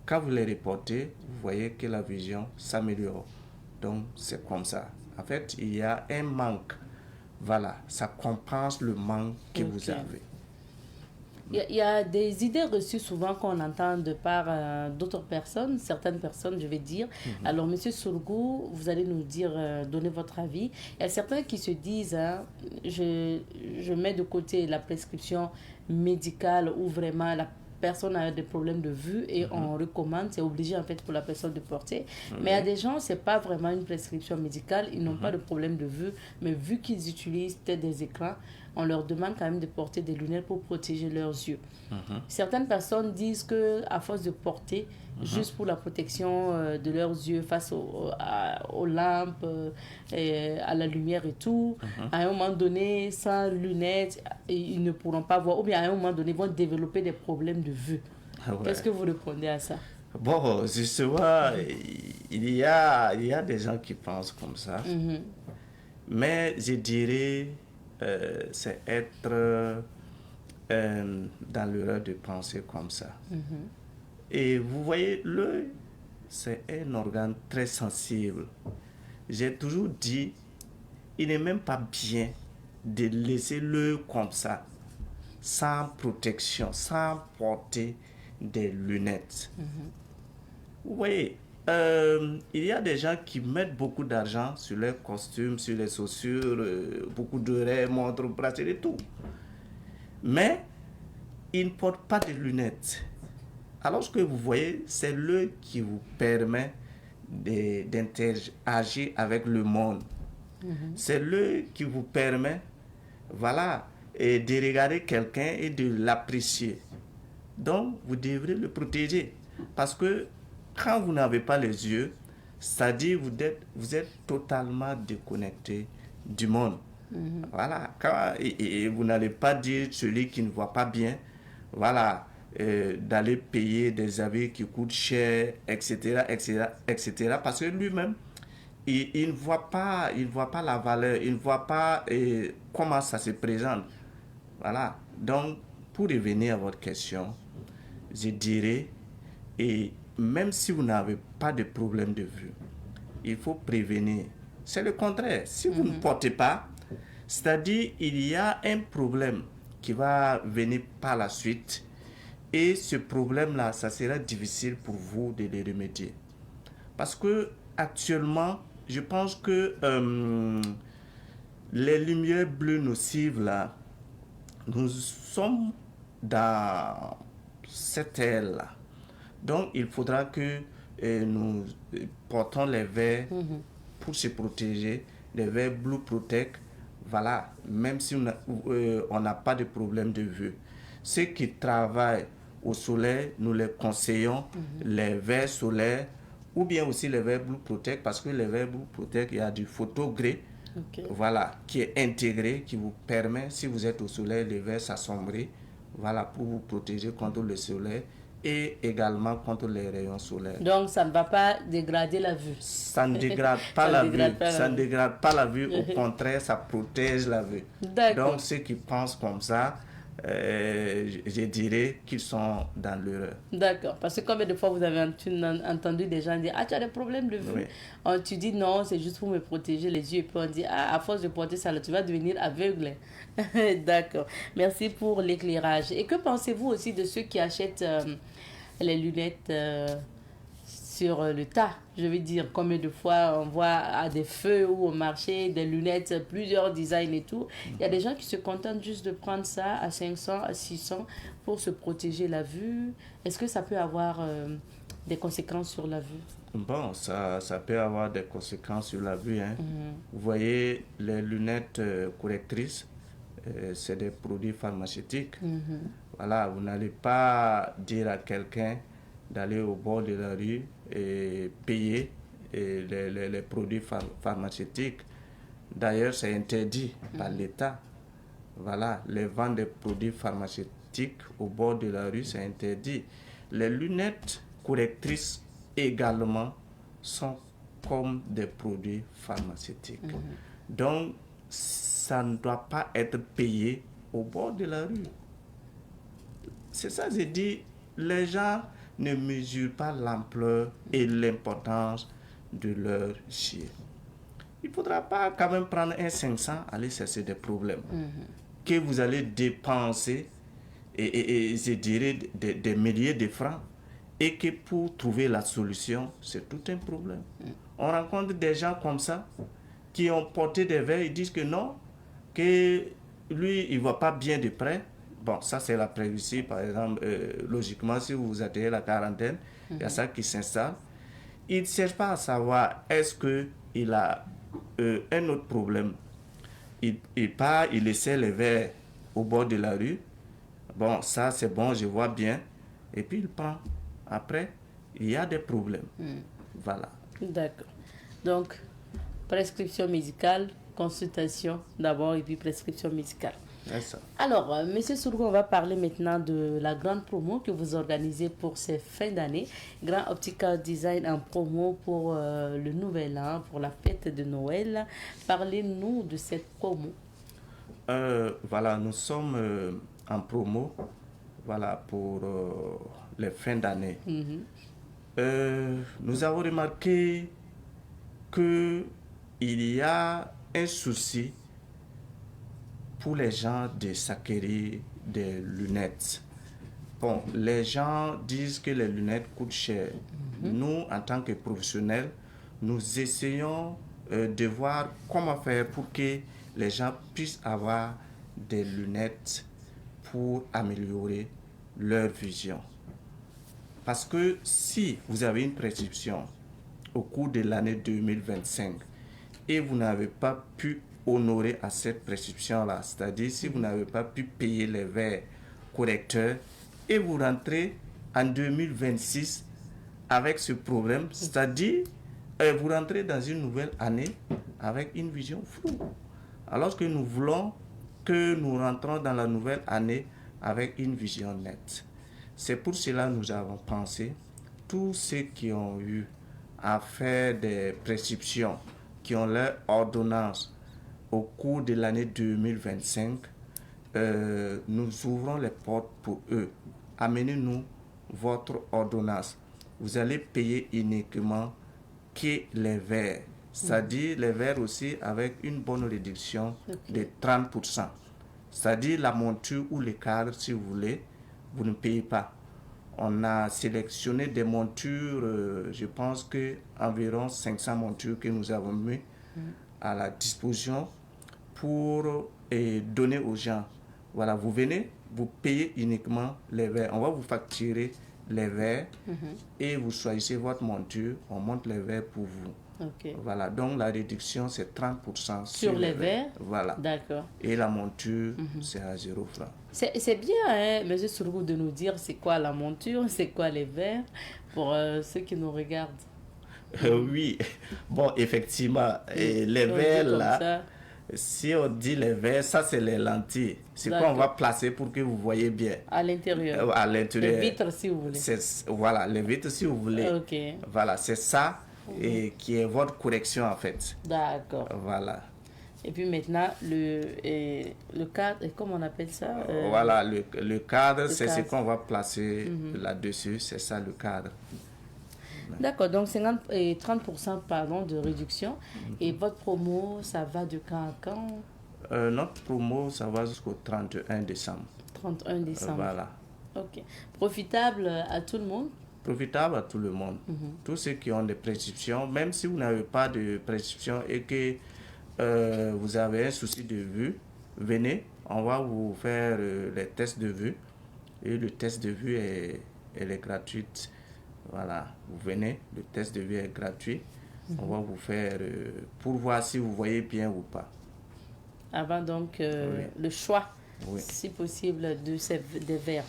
Quand vous les reportez, vous voyez que la vision s'améliore. Donc, c'est comme ça. En fait, il y a un manque. Voilà, ça compense le manque que vous avez.
Il y a des idées reçues souvent qu'on entend de par d'autres personnes, certaines personnes, je vais dire. Alors, Monsieur Sourgou, vous allez nous dire, donner votre avis. Il y a certains qui se disent, je mets de côté la prescription médicale où vraiment la personne a des problèmes de vue et on recommande, c'est obligé en fait pour la personne de porter. Mais il y a des gens, c'est pas vraiment une prescription médicale, ils n'ont pas de problème de vue, mais vu qu'ils utilisent peut-être des écrans, on leur demande quand même de porter des lunettes pour protéger leurs yeux. Certaines personnes disent qu'à force de porter, juste pour la protection de leurs yeux face aux lampes, et à la lumière et tout, à un moment donné, sans lunettes, ils ne pourront pas voir, ou bien à un moment donné, ils vont développer des problèmes de vue.
Ouais.
Qu'est-ce que vous répondez à ça?
Bon, justement, il y a des gens qui pensent comme ça. Mais je dirais, c'est être dans l'erreur de penser comme ça. Et vous voyez, l'œil, c'est un organe très sensible. J'ai toujours dit, il n'est même pas bien de laisser l'œil comme ça, sans protection, sans porter des lunettes. Vous voyez, il y a des gens qui mettent beaucoup d'argent sur leurs costumes, sur les chaussures, beaucoup d'oreilles, montres, bracelets et tout. Mais ils ne portent pas de lunettes. Alors que vous voyez, c'est l'œil qui vous permet d'interagir avec le monde. C'est l'œil qui vous permet, voilà, de regarder quelqu'un et de l'apprécier. Donc, vous devrez le protéger. Parce que quand vous n'avez pas les yeux, c'est-à-dire vous êtes totalement déconnecté du monde. Voilà. Et vous n'allez pas dire celui qui ne voit pas bien, voilà, d'aller payer des habits qui coûtent cher, etc., etc., etc. Parce que lui-même, il ne voit pas la valeur, il ne voit pas comment ça se présente. Voilà. Donc, pour revenir à votre question, je dirais, et même si vous n'avez pas de problème de vue, il faut prévenir. C'est le contraire. Si vous ne portez pas, c'est-à-dire il y a un problème qui va venir par la suite, et ce problème-là, ça sera difficile pour vous de le remédier. Parce que actuellement, je pense que les lumières bleues nocives, là, nous sommes dans cette ère-là. Donc, il faudra que nous portons les verres pour se protéger, les verres Blue Protect, voilà, même si on n'a pas de problème de vue. Ceux qui travaillent au soleil, nous les conseillons, les verres solaires, ou bien aussi les verres Blue Protect, parce que les verres Blue Protect, il y a du photogré, voilà, qui est intégré, qui vous permet, si vous êtes au soleil, les verres s'assombrir, voilà, pour vous protéger contre le soleil et également contre les rayons solaires.
Donc, ça ne va pas dégrader la vue.
Ça ne dégrade pas la vue. Ça ne dégrade pas la vue. Au contraire, ça protège la vue. Donc, ceux qui pensent comme ça, je dirais qu'ils sont dans l'erreur.
D'accord. Parce que combien de fois vous avez entendu des gens dire « Ah, tu as des problèmes de vue ?» Tu dis « Non, c'est juste pour me protéger les yeux. » Et puis on dit « Ah, à force de porter ça, là, tu vas devenir aveugle. » D'accord. Merci pour l'éclairage. Et que pensez-vous aussi de ceux qui achètent les lunettes sur le tas? Je veux dire, combien de fois on voit à des feux ou au marché des lunettes, plusieurs designs et tout. Il y a des gens qui se contentent juste de prendre ça à 500, à 600 pour se protéger la vue. Est-ce que ça peut avoir des conséquences sur la vue?
Bon, ça peut avoir des conséquences sur la vue. Hein. Vous voyez, les lunettes correctrices, c'est des produits pharmaceutiques. Voilà, vous n'allez pas dire à quelqu'un d'aller au bord de la rue et payer les produits pharmaceutiques. D'ailleurs, c'est interdit par l'État. Voilà, les ventes des produits pharmaceutiques au bord de la rue, c'est interdit. Les lunettes correctrices également sont comme des produits pharmaceutiques. Donc, ça ne doit pas être payé au bord de la rue. C'est ça, j'ai dit, les gens ne mesurent pas l'ampleur et l'importance de leur yeux. Il ne faudra pas quand même prendre un 500, aller chercher des problèmes que vous allez dépenser, et je dirais des milliers de francs, et que pour trouver la solution, c'est tout un problème. On rencontre des gens comme ça qui ont porté des verres, ils disent que non, que lui, il ne voit pas bien de près. Bon, ça c'est la prévision, par exemple, logiquement, si vous atteignez la quarantaine, il y a ça qui s'installe. Il ne cherche pas à savoir est-ce qu'il a un autre problème. il part, il essaie les verres au bord de la rue. Bon, ça c'est bon, je vois bien. Et puis il prend. Après, il y a des problèmes. Voilà.
D'accord. Donc, prescription médicale, consultation d'abord et puis prescription médicale.
C'est ça.
Alors, Monsieur Sourgou, on va parler maintenant de la grande promo que vous organisez pour ces fins d'année. Grand Optical Design en promo pour le nouvel an, pour la fête de Noël. Parlez-nous de cette promo.
Voilà, nous sommes en promo, voilà, pour les fins d'année. Nous avons remarqué qu'il y a un souci pour les gens de s'acquérir des lunettes. Bon, les gens disent que les lunettes coûtent cher. Nous, en tant que professionnels, nous essayons de voir comment faire pour que les gens puissent avoir des lunettes pour améliorer leur vision. Parce que si vous avez une prescription au cours de l'année 2025 et vous n'avez pas pu honorer à cette prescription-là, c'est-à-dire si vous n'avez pas pu payer les verres correcteurs et vous rentrez en 2026 avec ce problème, c'est-à-dire vous rentrez dans une nouvelle année avec une vision floue. Alors que nous voulons que nous rentrons dans la nouvelle année avec une vision nette. C'est pour cela que nous avons pensé, tous ceux qui ont eu à faire des prescriptions, qui ont leur ordonnance au cours de l'année 2025, nous ouvrons les portes pour eux. Amenez-nous votre ordonnance. Vous allez payer uniquement que les verres, c'est-à-dire les verres aussi avec une bonne réduction de 30%. C'est-à-dire la monture ou le cadre, si vous voulez, vous ne payez pas. On a sélectionné des montures, je pense que environ 500 montures que nous avons mis à la disposition pour donner aux gens. Voilà, vous venez, vous payez uniquement les verres. On va vous facturer les verres et vous choisissez votre monture, on monte les verres pour vous. Voilà, donc la réduction c'est 30%
sur les verres.
Voilà.
D'accord.
Et la monture c'est à 0 francs.
C'est bien, hein, M. Sourgou, de nous dire c'est quoi la monture, c'est quoi les verres, pour ceux qui nous regardent.
Oui, bon, effectivement, les verres là, ça. Si on dit les verres, ça c'est les lentilles. C'est quoi on va placer pour que vous voyez bien.
À l'intérieur.
À l'intérieur.
Les vitres si vous voulez.
Voilà, les vitres si vous voulez.
Ok.
Voilà, c'est ça et qui est votre correction en fait.
D'accord.
Voilà.
Et puis maintenant, le cadre, comment on appelle ça
Voilà, le cadre, c'est ce qu'on va placer là-dessus, c'est ça le cadre.
D'accord, donc 30% pardon, de réduction. Et votre promo, ça va de quand à quand
Notre promo, ça va jusqu'au 31 décembre.
31 décembre.
Voilà.
Ok. Profitable à tout le monde?
Profitable à tout le monde. Tous ceux qui ont des prescriptions, même si vous n'avez pas de prescription et que vous avez un souci de vue, venez, on va vous faire les tests de vue. Et le test de vue elle est gratuite. Voilà, vous venez, le test de vue est gratuit. On va vous faire pour voir si vous voyez bien ou pas.
Avant donc le choix, si possible, des verres.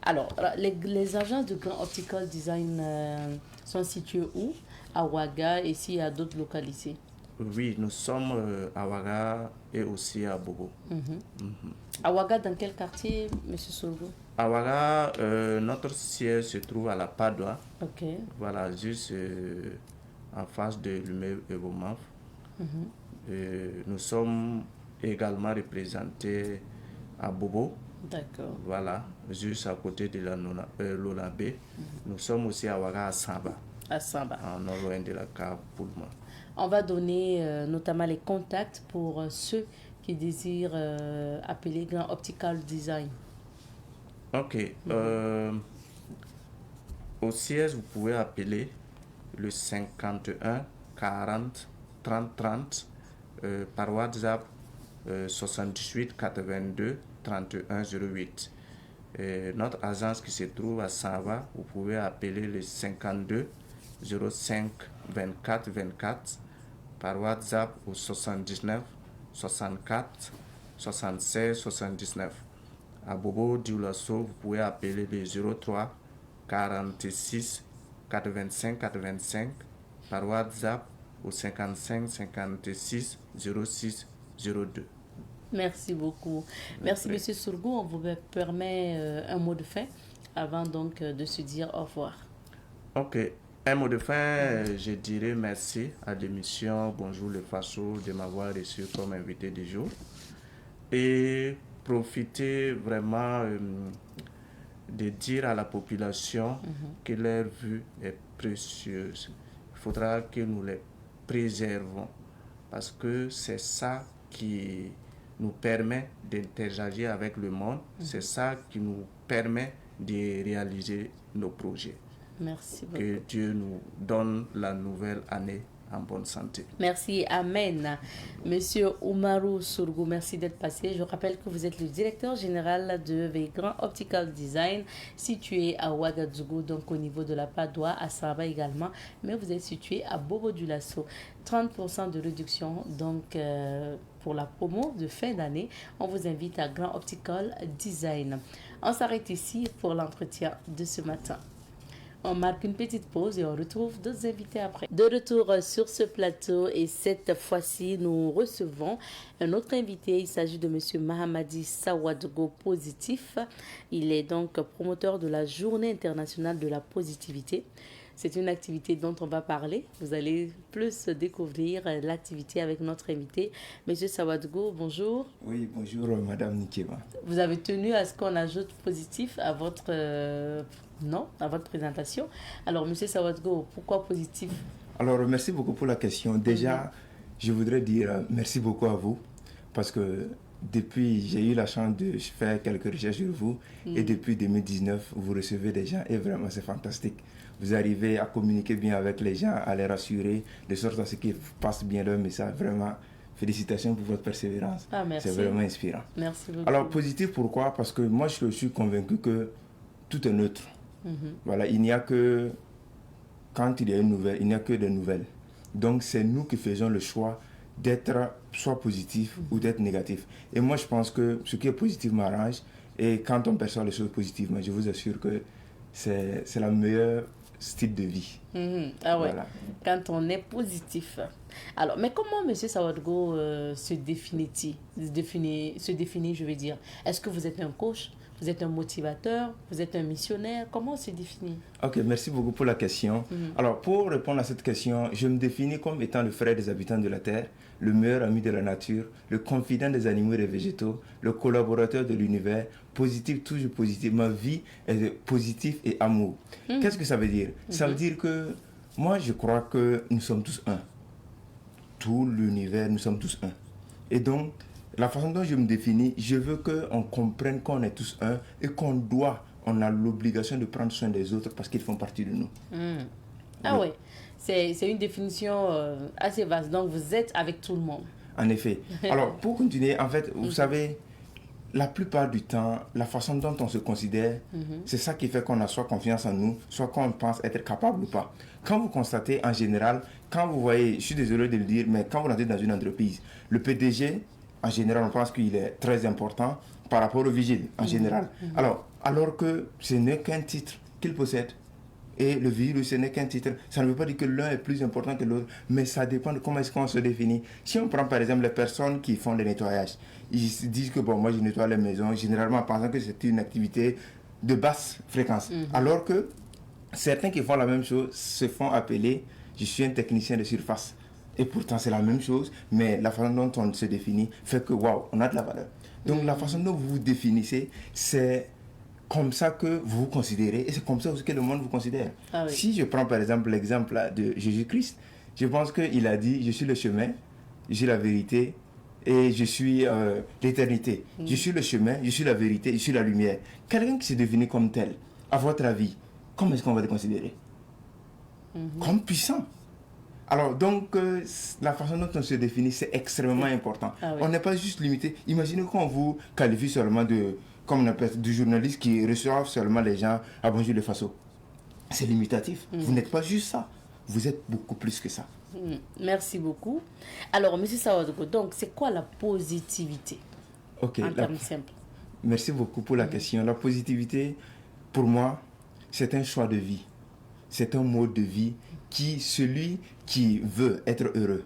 Alors, les agences de Grand Optical Design sont situées où? À Ouaga et s'il y a d'autres localités?
Oui, nous sommes à Ouaga et aussi à Bobo.
À Ouaga, dans quel quartier, M. Sourgou?
À Ouaga, notre siège se trouve à la Padoua.
Ok.
Voilà, juste en face de l'immeuble Ebomaf. Nous sommes également représentés à Bobo.
D'accord.
Voilà, juste à côté de la l'Olabé. Nous sommes aussi à Ouaga, à Samba.
À Samba.
En nord de la Cap Poulma.
On va donner notamment les contacts pour ceux qui désirent appeler Grand Optical Design.
Ok. Au siège, vous pouvez appeler le 51 40 30 30 par WhatsApp 78 82 31 08. Notre agence qui se trouve à Sava, vous pouvez appeler le 52 05 24 24 par WhatsApp au 79 64 76 79. À Bobo Dioulasso, vous pouvez appeler le 03 46 85 85 par WhatsApp au 55 56 06 02.
Merci beaucoup. Merci, Monsieur Sourgou. On vous permet un mot de fin avant donc de se dire au revoir.
Ok. Un mot de fin, je dirais merci à l'émission Bonjour le Faso de m'avoir reçu comme invité du jour. Et profiter vraiment de dire à la population que leur vue est précieuse. Il faudra que nous les préservons parce que c'est ça qui nous permet d'interagir avec le monde, c'est ça qui nous permet de réaliser nos projets.
Merci beaucoup.
Que Dieu nous donne la nouvelle année en bonne santé.
Merci, Amen. Monsieur Oumarou Sourgou, merci d'être passé. Je rappelle que vous êtes le directeur général de Vegrand Optical Design, situé à Ouagadougou, donc au niveau de la Padoua, à Saba également, mais vous êtes situé à Bobo Dioulasso. 30% de réduction, donc pour la promo de fin d'année. On vous invite à Grand Optical Design. On s'arrête ici pour l'entretien de ce matin. On marque une petite pause et on retrouve d'autres invités après. De retour sur ce plateau et cette fois-ci, nous recevons un autre invité. Il s'agit de M. Mahamadi Sawadgo Positif. Il est donc promoteur de la Journée internationale de la positivité. C'est une activité dont on va parler. Vous allez plus découvrir l'activité avec notre invité. Monsieur Sawadgo, bonjour.
Oui, bonjour Madame Nikeba.
Vous avez tenu à ce qu'on ajoute positif à votre nom, à votre présentation. Alors, Monsieur Sawadgo, pourquoi positif?
Alors, merci beaucoup pour la question. Déjà, je voudrais dire merci beaucoup à vous parce que depuis, j'ai eu la chance de faire quelques recherches sur vous et depuis 2019, vous recevez des gens et vraiment, c'est fantastique. Vous arrivez à communiquer bien avec les gens, à les rassurer, de sorte à ce qu'ils passent bien leur message. Vraiment, félicitations pour votre persévérance.
Ah, merci.
C'est vraiment inspirant.
Merci beaucoup.
Alors, positif, pourquoi? Parce que moi, je suis convaincu que tout est neutre. Voilà, il n'y a que, quand il y a une nouvelle, il n'y a que des nouvelles. Donc, c'est nous qui faisons le choix d'être soit positif ou d'être négatif. Et moi, je pense que ce qui est positif m'arrange. Et quand on perçoit les choses positivement, je vous assure que c'est la meilleure style de vie.
Ah ouais,
Voilà.
Quand on est positif. Alors, mais comment M. Sawadgo se définit, je veux dire? Est-ce que vous êtes un coach? Vous êtes un motivateur? Vous êtes un missionnaire? Comment on se définit?
Ok, merci beaucoup pour la question. Alors, pour répondre à cette question, je me définis comme étant le frère des habitants de la Terre, le meilleur ami de la nature, le confident des animaux et des végétaux, le collaborateur de l'univers, positif, toujours positif. Ma vie est positive et amour. Qu'est-ce que ça veut dire? Ça veut dire que moi, je crois que nous sommes tous un. Tout l'univers, nous sommes tous un. Et donc, la façon dont je me définis, je veux qu'on comprenne qu'on est tous un et on a l'obligation de prendre soin des autres parce qu'ils font partie de nous.
Ah ouais, c'est une définition assez vaste. Donc, vous êtes avec tout le monde.
En effet. Alors, pour continuer, en fait, vous savez, la plupart du temps, la façon dont on se considère, c'est ça qui fait qu'on a soit confiance en nous, soit qu'on pense être capable ou pas. Quand vous constatez, en général, quand vous voyez, je suis désolé de le dire, mais quand vous entrez dans une entreprise, le PDG, en général, on pense qu'il est très important par rapport au vigile, en général. Alors que ce n'est qu'un titre qu'il possède. Et le vigile, ce n'est qu'un titre. Ça ne veut pas dire que l'un est plus important que l'autre, mais ça dépend de comment est-ce qu'on se définit. Si on prend par exemple les personnes qui font le nettoyage, ils se disent que bon, moi je nettoie les maisons, généralement en pensant que c'est une activité de basse fréquence. Alors que certains qui font la même chose se font appeler, je suis un technicien de surface. Et pourtant, c'est la même chose, mais la façon dont on se définit fait que, waouh, on a de la valeur. Donc, la façon dont vous vous définissez, c'est comme ça que vous vous considérez, et c'est comme ça aussi que le monde vous considère.
Ah oui.
Si je prends par exemple l'exemple de Jésus-Christ, je pense qu'il a dit, je suis le chemin, je suis la vérité, et je suis l'éternité. Je suis le chemin, je suis la vérité, je suis la lumière. Quelqu'un qui se définit comme tel, à votre avis, comment est-ce qu'on va le considérer? Comme puissant. Alors, donc, la façon dont on se définit, c'est extrêmement important.
Ah oui.
On n'est pas juste limité. Imaginez qu'on vous qualifie seulement comme on appelle, du journaliste qui reçoit seulement les gens à Bonjour le Faso. C'est limitatif. Vous n'êtes pas juste ça. vous êtes beaucoup plus que ça.
Merci beaucoup. Alors, M. Sawadogo, donc, c'est quoi la positivité en termes simples?
Merci beaucoup pour la question. La positivité, pour moi, c'est un choix de vie. C'est un mode de vie celui qui veut être heureux,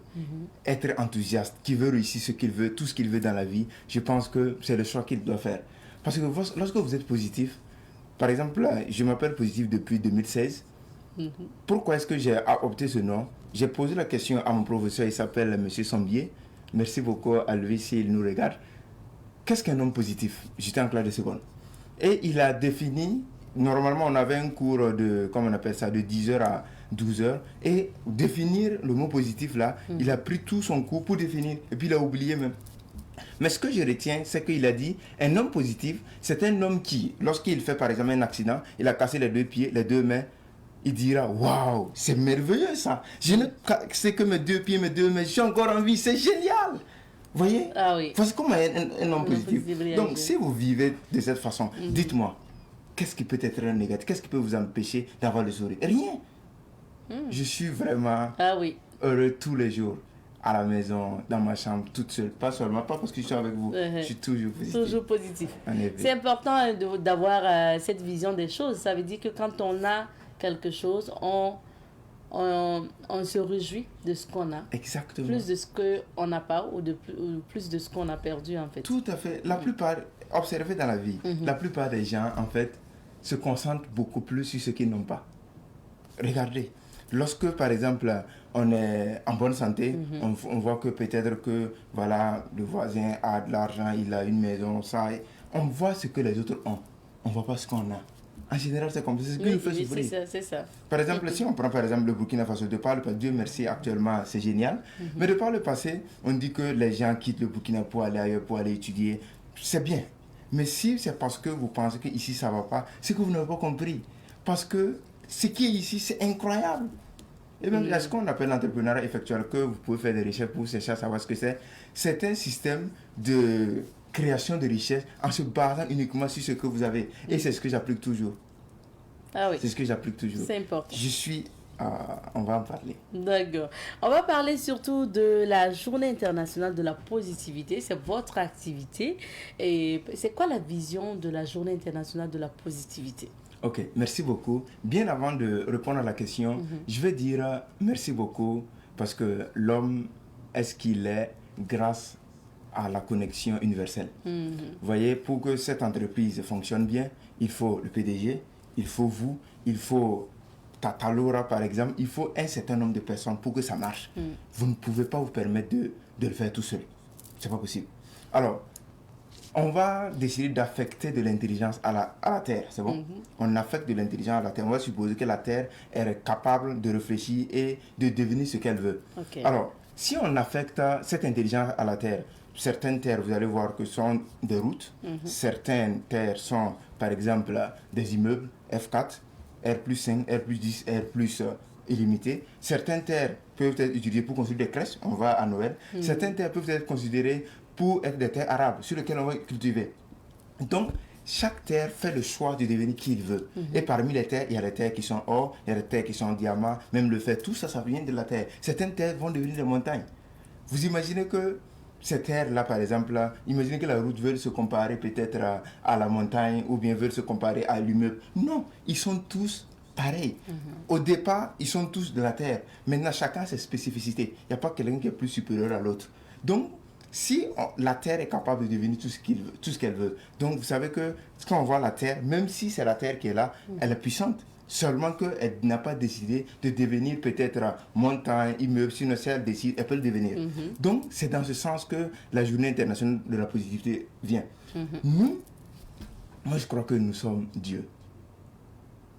être enthousiaste, qui veut réussir ce qu'il veut, tout ce qu'il veut dans la vie, je pense que c'est le choix qu'il doit faire. Parce que lorsque vous êtes positif, par exemple, je m'appelle positif depuis 2016. Pourquoi est-ce que j'ai opté ce nom? J'ai posé la question à mon professeur, il s'appelle M. Sombier. Merci beaucoup à lui s'il nous regarde. Qu'est-ce qu'un homme positif? J'étais en classe de seconde. Et il a défini, normalement on avait un cours de, comment on appelle ça, de 10h à 12h. Et définir le mot positif là, il a pris tout son cours pour définir. Et puis il a oublié même. Mais ce que je retiens, c'est qu'il a dit, un homme positif, c'est un homme qui, lorsqu'il fait par exemple un accident, il a cassé les 2 pieds, les 2 mains, il dira, waouh, c'est merveilleux ça. Je ne sais que mes 2 pieds, mes 2 mains, j'ai encore en vie, c'est génial. Vous voyez?
Ah oui.
C'est comme un homme positif. Donc, si vous vivez de cette façon, dites-moi, qu'est-ce qui peut être négatif? Qu'est-ce qui peut vous empêcher d'avoir le sourire? Rien. Je suis vraiment heureux tous les jours. À la maison, dans ma chambre, toute seule. Pas seulement, pas parce que je suis avec vous. Je suis toujours positif.
Toujours positif. C'est important d'avoir cette vision des choses. Ça veut dire que quand on a quelque chose, on se réjouit de ce qu'on a.
Exactement.
Plus de ce qu'on n'a pas ou plus de ce qu'on a perdu en fait.
Tout à fait. La plupart, observez dans la vie, la plupart des gens en fait se concentrent beaucoup plus sur ce qu'ils n'ont pas. Regardez. Lorsque, par exemple, on est en bonne santé, on voit que peut-être que, voilà, le voisin a de l'argent, il a une maison, ça, on voit ce que les autres ont. On ne voit pas ce qu'on a. En général, c'est comme ça. C'est ce qui nous fait souffrir.
C'est ça.
Par exemple, si on prend par exemple le Burkina Faso, de par le passé, Dieu merci, actuellement, c'est génial. Mais de par le passé, on dit que les gens quittent le Burkina pour aller ailleurs, pour aller étudier. C'est bien. Mais si c'est parce que vous pensez qu'ici, ça ne va pas, c'est que vous n'avez pas compris. Parce que ce qui est ici, c'est incroyable. Et même, ce qu'on appelle l'entrepreneuriat effectuel, que vous pouvez faire des recherches pour chercher à savoir ce que c'est un système de création de richesse en se basant uniquement sur ce que vous avez. Et c'est ce que j'applique toujours.
Ah oui.
C'est ce que j'applique toujours.
C'est important.
On va en parler.
D'accord. On va parler surtout de la Journée internationale de la positivité. C'est votre activité. Et c'est quoi la vision de la Journée internationale de la positivité?
Ok, merci beaucoup. Bien avant de répondre à la question, je vais dire merci beaucoup parce que l'homme est ce qu'il est grâce à la connexion universelle. Vous voyez, pour que cette entreprise fonctionne bien, il faut le PDG, il faut vous, il faut Tata Laura par exemple, il faut un certain nombre de personnes pour que ça marche. Vous ne pouvez pas vous permettre de le faire tout seul. C'est pas possible. Alors, on va décider d'affecter de l'intelligence à la Terre, c'est bon? On affecte de l'intelligence à la Terre. On va supposer que la Terre est capable de réfléchir et de devenir ce qu'elle veut. Alors, si on affecte cette intelligence à la Terre, certaines terres, vous allez voir que sont des routes. Certaines terres sont, par exemple, des immeubles F4, R+5, R+10, R+, illimité. Certaines terres peuvent être utilisées pour construire des crèches. On va à Noël. Certaines terres peuvent être considérées pour être des terres arabes sur lesquelles on va cultiver. Donc, chaque terre fait le choix de devenir qui il veut. Et parmi les terres, il y a des terres qui sont or, il y a des terres qui sont en diamant, même le fer, tout ça, ça vient de la terre. Certaines terres vont devenir des montagnes. Vous imaginez que ces terres-là, par exemple, imaginez que la route veut se comparer peut-être à la montagne ou bien veut se comparer à l'immeuble. Non, ils sont tous pareils. Au départ, ils sont tous de la terre. Maintenant, chacun a ses spécificités. Il n'y a pas quelqu'un qui est plus supérieur à l'autre. Donc, si la terre est capable de devenir tout ce qu'elle veut, donc vous savez que quand on voit la terre, même si c'est la terre qui est là, elle est puissante. Seulement qu'elle n'a pas décidé de devenir peut-être montagne, immeuble, sinon si elle décide, elle peut le devenir. Donc, c'est dans ce sens que la Journée internationale de la positivité vient. Nous, moi je crois que nous sommes Dieu.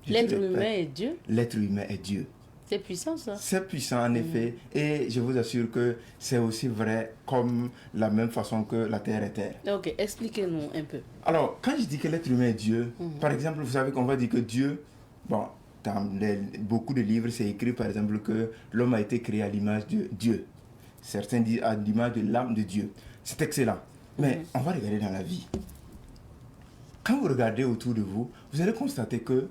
L'être humain est Dieu?
L'être humain est Dieu.
C'est puissant ça.
C'est puissant en effet. Et je vous assure que c'est aussi vrai comme la même façon que la terre est terre.
Ok, expliquez-nous un peu.
Alors, quand je dis que l'être humain est Dieu, par exemple, vous savez qu'on va dire que Dieu, bon, dans beaucoup de livres, c'est écrit par exemple que l'homme a été créé à l'image de Dieu. Certains disent à l'image de l'âme de Dieu. C'est excellent. Mais on va regarder dans la vie. Quand vous regardez autour de vous, vous allez constater que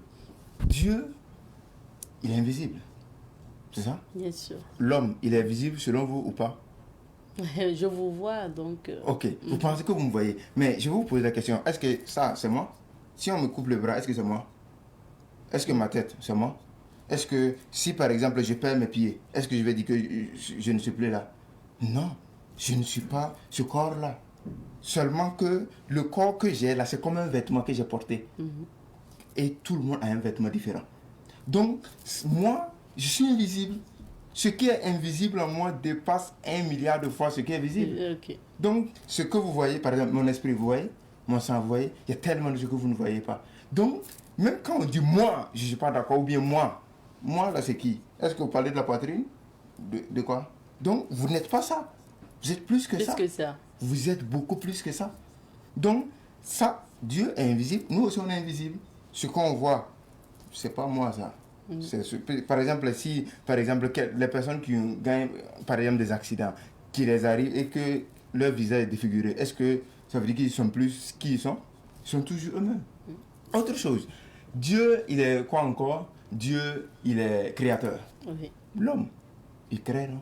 Dieu, il est invisible. C'est ça?
Bien sûr.
L'homme, il est visible selon vous ou pas?
Je vous vois, donc...
Ok, vous pensez que vous me voyez. Mais je vais vous poser la question, est-ce que ça, c'est moi? Si on me coupe le bras, est-ce que c'est moi? Est-ce que ma tête, c'est moi? Est-ce que si, par exemple, je perds mes pieds, est-ce que je vais dire que je ne suis plus là? Non, je ne suis pas ce corps-là. Seulement que le corps que j'ai là, c'est comme un vêtement que j'ai porté. Et tout le monde a un vêtement différent. Donc, moi, je suis invisible. Ce qui est invisible en moi dépasse 1 milliard de fois ce qui est visible.
Ok.
Donc, ce que vous voyez, par exemple, mon esprit, vous voyez, mon sang, vous voyez, il y a tellement de choses que vous ne voyez pas. Donc, même quand on dit moi, je ne suis pas d'accord, ou bien moi là, c'est qui? Est-ce que vous parlez de la poitrine? De quoi? Donc, vous n'êtes pas ça. Vous êtes plus que ça.
Plus que ça.
Vous êtes beaucoup plus que ça. Donc, ça, Dieu est invisible. Nous aussi, on est invisible. Ce qu'on voit, c'est pas moi, ça. Par exemple, si les personnes qui gagnent, par exemple, des accidents, qui les arrivent et que leur visage est défiguré, est-ce que ça veut dire qu'ils sont plus qui ils sont? Ils sont toujours eux-mêmes. Autre chose, Dieu, il est quoi encore? Dieu, il est créateur.
Oui.
L'homme, il crée, non?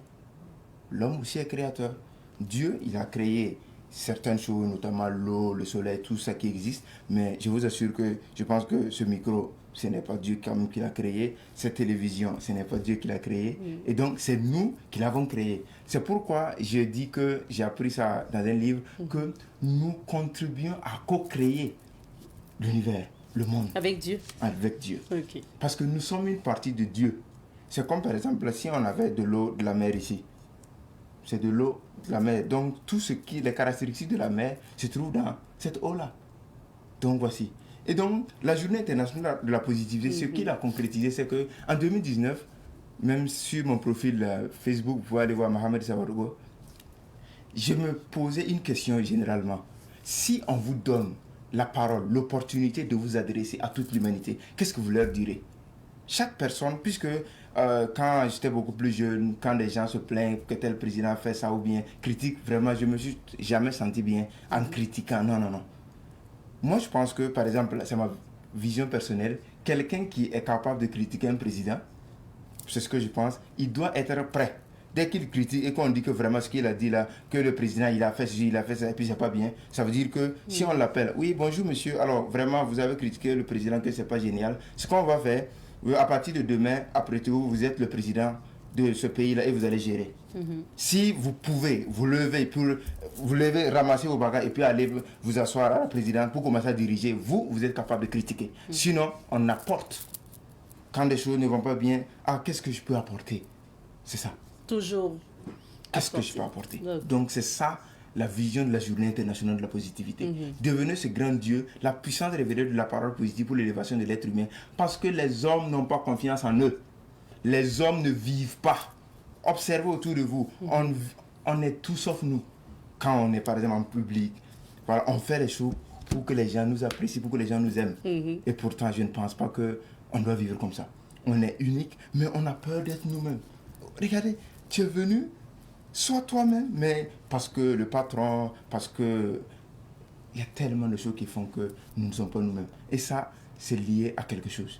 L'homme aussi est créateur. Dieu, il a créé certaines choses, notamment l'eau, le soleil, tout ça qui existe. Mais je vous assure que je pense que ce micro, ce n'est pas Dieu quand même qui l'a créé. Cette télévision, ce n'est pas Dieu qui l'a créé. Et donc, c'est nous qui l'avons créé. C'est pourquoi je dis que, j'ai appris ça dans un livre, que nous contribuons à co-créer l'univers, le monde.
Avec Dieu.
Avec Dieu.
Ok.
Parce que nous sommes une partie de Dieu. C'est comme par exemple si on avait de l'eau de la mer ici. C'est de l'eau de la mer. Donc, les caractéristiques de la mer se trouvent dans cette eau-là. Donc, voici. Et donc, la journée internationale de la positivité, ce qu'il a concrétisé, c'est qu'en 2019, même sur mon profil Facebook, vous pouvez aller voir Mohamed Savadogo, je me posais une question généralement. Si on vous donne la parole, l'opportunité de vous adresser à toute l'humanité, qu'est-ce que vous leur direz? Chaque personne, puisque quand j'étais beaucoup plus jeune, quand les gens se plaignent que tel président fait ça ou bien critique, vraiment, je me suis jamais senti bien en critiquant. Non, non, non. Moi, je pense que, par exemple, c'est ma vision personnelle, quelqu'un qui est capable de critiquer un président, c'est ce que je pense, il doit être prêt. Dès qu'il critique et qu'on dit que vraiment ce qu'il a dit là, que le président il a fait ceci, il a fait ça, et puis c'est pas bien, ça veut dire que si on l'appelle, oui, bonjour monsieur, alors vraiment vous avez critiqué le président que c'est pas génial, ce qu'on va faire, à partir de demain, après tout, vous êtes le président de ce pays-là et vous allez gérer. Si vous pouvez vous lever, ramasser vos bagages et puis aller vous asseoir à la présidence pour commencer à diriger, vous êtes capable de critiquer. Sinon, on apporte. Quand des choses ne vont pas bien, qu'est-ce que je peux apporter? C'est ça.
Toujours.
Qu'est-ce que je peux apporter? Donc, c'est ça la vision de la journée internationale de la positivité. Devenez ce grand Dieu, la puissance révélée de la parole positive pour l'élévation de l'être humain. Parce que les hommes n'ont pas confiance en eux. Les hommes ne vivent pas. Observez autour de vous. On est tout sauf nous. Quand on est par exemple en public, voilà, on fait les choses pour que les gens nous apprécient, pour que les gens nous aiment. Et pourtant, je ne pense pas qu'on doit vivre comme ça. On est unique, mais on a peur d'être nous-mêmes. Regardez, tu es venu, sois toi-même, mais parce que le patron, parce que il y a tellement de choses qui font que nous ne sommes pas nous-mêmes. Et ça, c'est lié à quelque chose.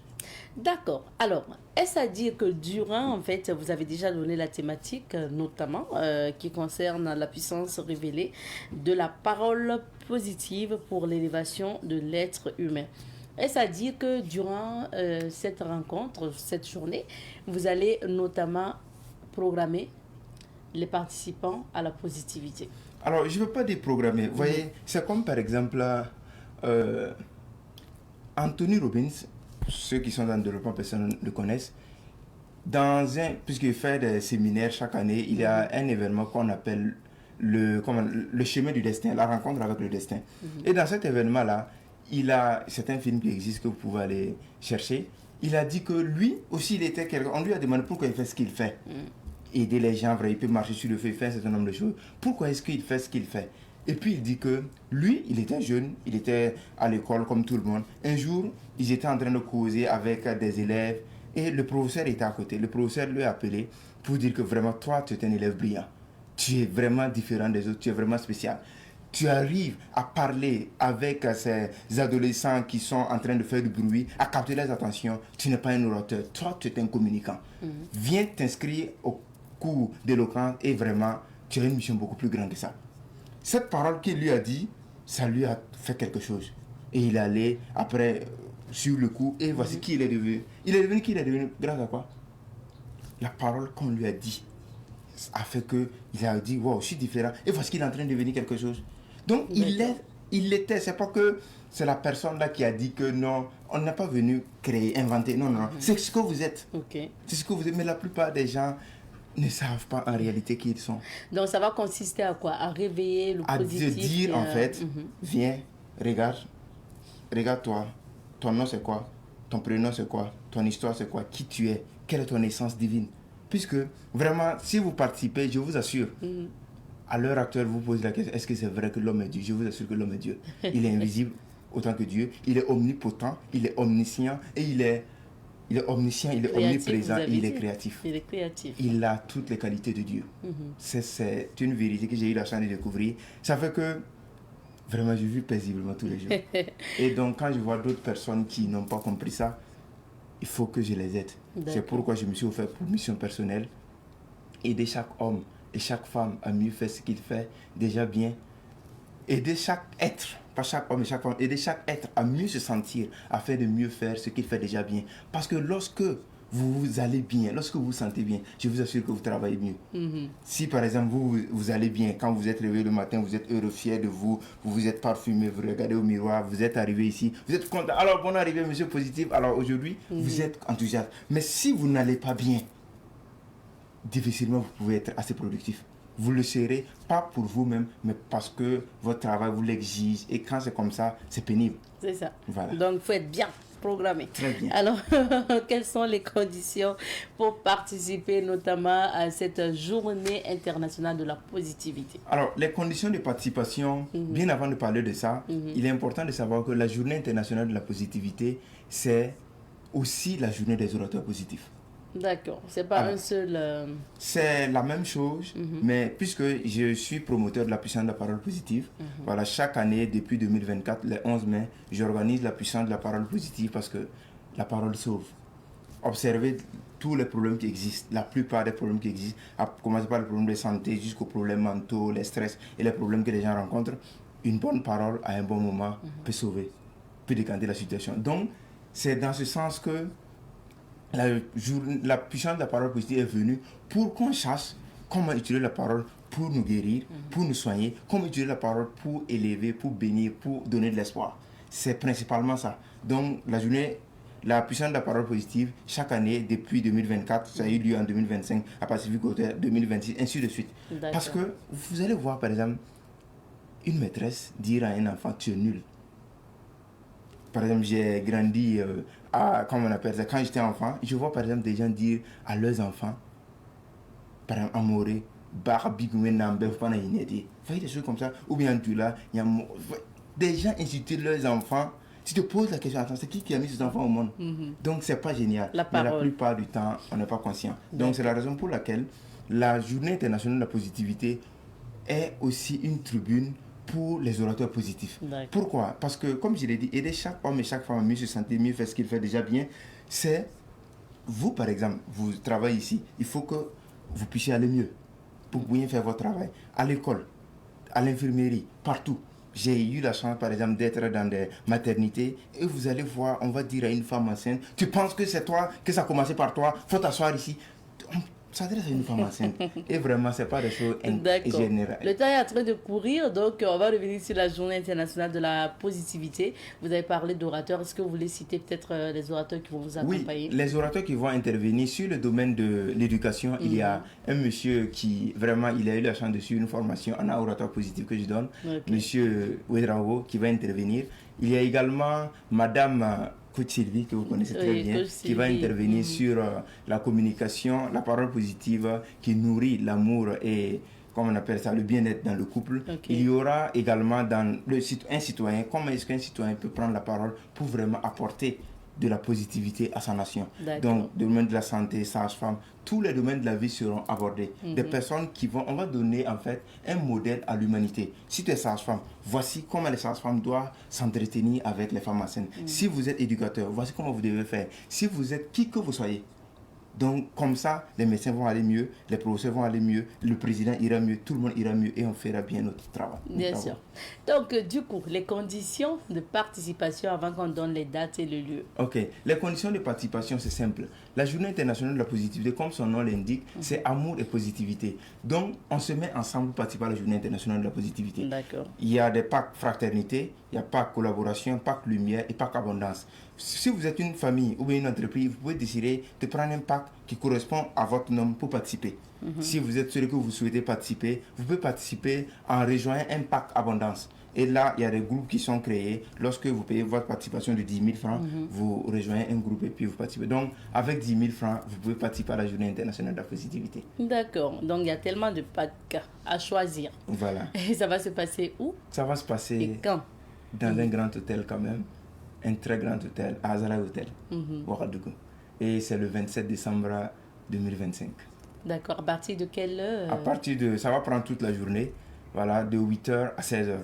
D'accord. Alors, est-ce à dire que durant, en fait, vous avez déjà donné la thématique, notamment, qui concerne la puissance révélée de la parole positive pour l'élévation de l'être humain. Est-ce à dire que durant cette rencontre, cette journée, vous allez notamment programmer les participants à la positivité?
Alors, je ne veux pas dire programmer. Vous voyez, c'est comme par exemple Anthony Robbins, ceux qui sont dans le développement personnel le connaissent. Puisqu'il fait des séminaires chaque année, il y a un événement qu'on appelle le chemin du destin, la rencontre avec le destin. Et dans cet événement-là, c'est un film qui existe que vous pouvez aller chercher. Il a dit que lui aussi, il était quelqu'un. On lui a demandé pourquoi il fait ce qu'il fait. Aider les gens, il peut marcher sur le feu, il fait un certain nombre de choses. Pourquoi est-ce qu'il fait ce qu'il fait? Et puis il dit que lui, il était jeune, il était à l'école comme tout le monde. Un jour, ils étaient en train de causer avec des élèves et le professeur était à côté. Le professeur lui a appelé pour dire que vraiment, toi, tu es un élève brillant. Tu es vraiment différent des autres, tu es vraiment spécial. tu arrives à parler avec ces adolescents qui sont en train de faire du bruit, à capter leurs attentions, tu n'es pas un orateur, toi tu es un communicant. Viens t'inscrire au cours d'éloquence et vraiment, tu as une mission beaucoup plus grande que ça. Cette parole qu'il lui a dit, ça lui a fait quelque chose. Et il est allé après sur le coup et voici qui il est devenu. Il est devenu qui il est devenu grâce à quoi? La parole qu'on lui a dit a fait qu'il a dit wow, je suis différent et voici qu'il est en train de devenir quelque chose. Donc il l'était, c'est pas que c'est la personne là qui a dit que non, on n'est pas venu créer, inventer, non, c'est ce que vous êtes. C'est ce que vous êtes, mais la plupart des gens ne savent pas en réalité qui ils sont.
Donc ça va consister à quoi? À réveiller le positif?
À te dire en fait, viens, regarde-toi, ton nom c'est quoi? Ton prénom c'est quoi? Ton histoire c'est quoi? Qui tu es? Quelle est ton essence divine? Puisque vraiment, si vous participez, je vous assure, à l'heure actuelle, vous posez la question, est-ce que c'est vrai que l'homme est Dieu? Je vous assure que l'homme est Dieu. Il est invisible autant que Dieu, il est omnipotent, il est omniscient et il est omniscient, il est
Créatif,
omniprésent, et il est
dit.
créatif.
Il est créatif.
Il a toutes les qualités de Dieu. C'est une vérité que j'ai eu la chance de découvrir. Ça fait que vraiment je vis paisiblement tous les jours. Et donc quand je vois d'autres personnes qui n'ont pas compris ça, il faut que je les aide. C'est pourquoi je me suis offert pour mission personnelle, aider chaque homme et chaque femme à mieux faire ce qu'il fait déjà bien. Aider chaque être, pas chaque homme et chaque femme, aider chaque être à mieux se sentir, afin de mieux faire ce qu'il fait déjà bien. Parce que lorsque vous allez bien, lorsque vous vous sentez bien, je vous assure que vous travaillez mieux. Si par exemple vous allez bien, quand vous êtes réveillé le matin, vous êtes heureux, fier de vous, vous vous êtes parfumé, vous regardez au miroir, vous êtes arrivé ici, vous êtes content. Alors bonne arrivée monsieur positif, alors aujourd'hui vous êtes enthousiaste. Mais si vous n'allez pas bien, difficilement vous pouvez être assez productif. Vous le serez, pas pour vous-même, mais parce que votre travail vous l'exige. Et quand c'est comme ça, c'est pénible.
C'est ça.
Voilà.
Donc, il faut être bien programmé.
Très bien.
Alors, quelles sont les conditions pour participer notamment à cette journée internationale de la positivité?
Alors, les conditions de participation, bien avant de parler de ça, il est important de savoir que la journée internationale de la positivité, c'est aussi la journée des orateurs positifs.
D'accord, c'est pas un seul...
C'est la même chose, mais puisque je suis promoteur de la puissance de la parole positive, voilà, chaque année, depuis 2024, le 11 mai, j'organise la puissance de la parole positive parce que la parole sauve. Observez tous les problèmes qui existent, la plupart des problèmes qui existent, à commencer par les problèmes de santé jusqu'aux problèmes mentaux, les stress et les problèmes que les gens rencontrent, une bonne parole à un bon moment peut sauver, peut décanter la situation. Donc, c'est dans ce sens que la puissance de la parole positive est venue pour qu'on sache comment utiliser la parole pour nous guérir, pour nous soigner, comment utiliser la parole pour élever, pour bénir, pour donner de l'espoir. C'est principalement ça. Donc la puissance de la parole positive, chaque année, depuis 2024, ça a eu lieu en 2025, à Pacific Hotel, 2026, ainsi de suite. Parce que vous allez voir, par exemple, une maîtresse dire à un enfant, tu es nul. Par exemple, j'ai grandi comment on appelle ça, quand j'étais enfant, je vois par exemple des gens dire à leurs enfants, par exemple, Amoré, Barbigoué, Nambe, vous voyez des choses comme ça, ou bien Dula, des gens insultent leurs enfants. Si tu te poses la question, attends, c'est qui a mis ces enfants au monde? Donc, c'est pas génial. Mais la plupart du temps, on n'est pas conscient. Donc, c'est la raison pour laquelle la Journée internationale de la positivité est aussi une tribune pour les orateurs positifs. Pourquoi? Parce que, comme je l'ai dit, aider chaque homme et chaque femme à mieux se sentir, mieux faire ce qu'il fait déjà bien, c'est, vous par exemple, vous travaillez ici, il faut que vous puissiez aller mieux pour bien faire votre travail. À l'école, à l'infirmerie, partout. J'ai eu la chance, par exemple, d'être dans des maternités et vous allez voir, on va dire à une femme enceinte, tu penses que c'est toi, que ça a commencé par toi, faut t'asseoir ici. Ça s'adresse à une femme enceinte. Et vraiment, ce n'est pas des choses générales.
Le temps est en train de courir, donc on va revenir sur la journée internationale de la positivité. Vous avez parlé d'orateurs. Est-ce que vous voulez citer peut-être les orateurs qui vont vous accompagner?
Oui, les orateurs qui vont intervenir sur le domaine de l'éducation. Il y a un monsieur qui, vraiment, il a eu la chance de suivre une formation en orateur positif que je donne. Monsieur Ouedrao qui va intervenir. Il y a également Madame Coach Sylvie, que vous connaissez très bien, qui va intervenir sur la communication, la parole positive qui nourrit l'amour et, comme on appelle ça, le bien-être dans le couple. Il y aura également un citoyen, comment est-ce qu'un citoyen peut prendre la parole pour vraiment apporter de la positivité à sa nation.
D'accord.
Donc, le domaine de la santé, sage-femme, tous les domaines de la vie seront abordés. Des personnes qui vont, on va donner en fait un modèle à l'humanité. Si tu es sage-femme, voici comment les sages-femmes doivent s'entretenir avec les femmes enceintes. Si vous êtes éducateur, voici comment vous devez faire. Si vous êtes qui que vous soyez. Donc, comme ça, les médecins vont aller mieux, les professeurs vont aller mieux, le président ira mieux, tout le monde ira mieux et on fera bien notre travail.
Bien sûr. Donc, du coup, les conditions de participation avant qu'on donne les dates et le lieu.
Ok. Les conditions de participation, c'est simple. La Journée internationale de la positivité, comme son nom l'indique, c'est amour et positivité. Donc, on se met ensemble pour participer à la Journée internationale de la positivité.
D'accord.
Il y a des packs fraternité, il y a packs collaboration, packs lumière et packs abondance. Si vous êtes une famille ou une entreprise, vous pouvez décider de prendre un pack qui correspond à votre nom pour participer. Si vous êtes celui que vous souhaitez participer, vous pouvez participer en rejoignant un pack abondance. Et là, il y a des groupes qui sont créés. Lorsque vous payez votre participation de 10 000 francs, vous rejoignez un groupe et puis vous participez. Donc, avec 10 000 francs, vous pouvez participer à la Journée internationale de la positivité.
D'accord. Donc, il y a tellement de packs à choisir.
Voilà.
Et ça va se passer où?
Ça va se passer
Et quand?
dans un grand hôtel quand même. Un très grand hôtel, Azala Hotel, Ouagadougou. Et c'est le 27 décembre 2025.
D'accord. À partir de quelle heure?
À partir de... Ça va prendre toute la journée. Voilà, de 8h à 16h.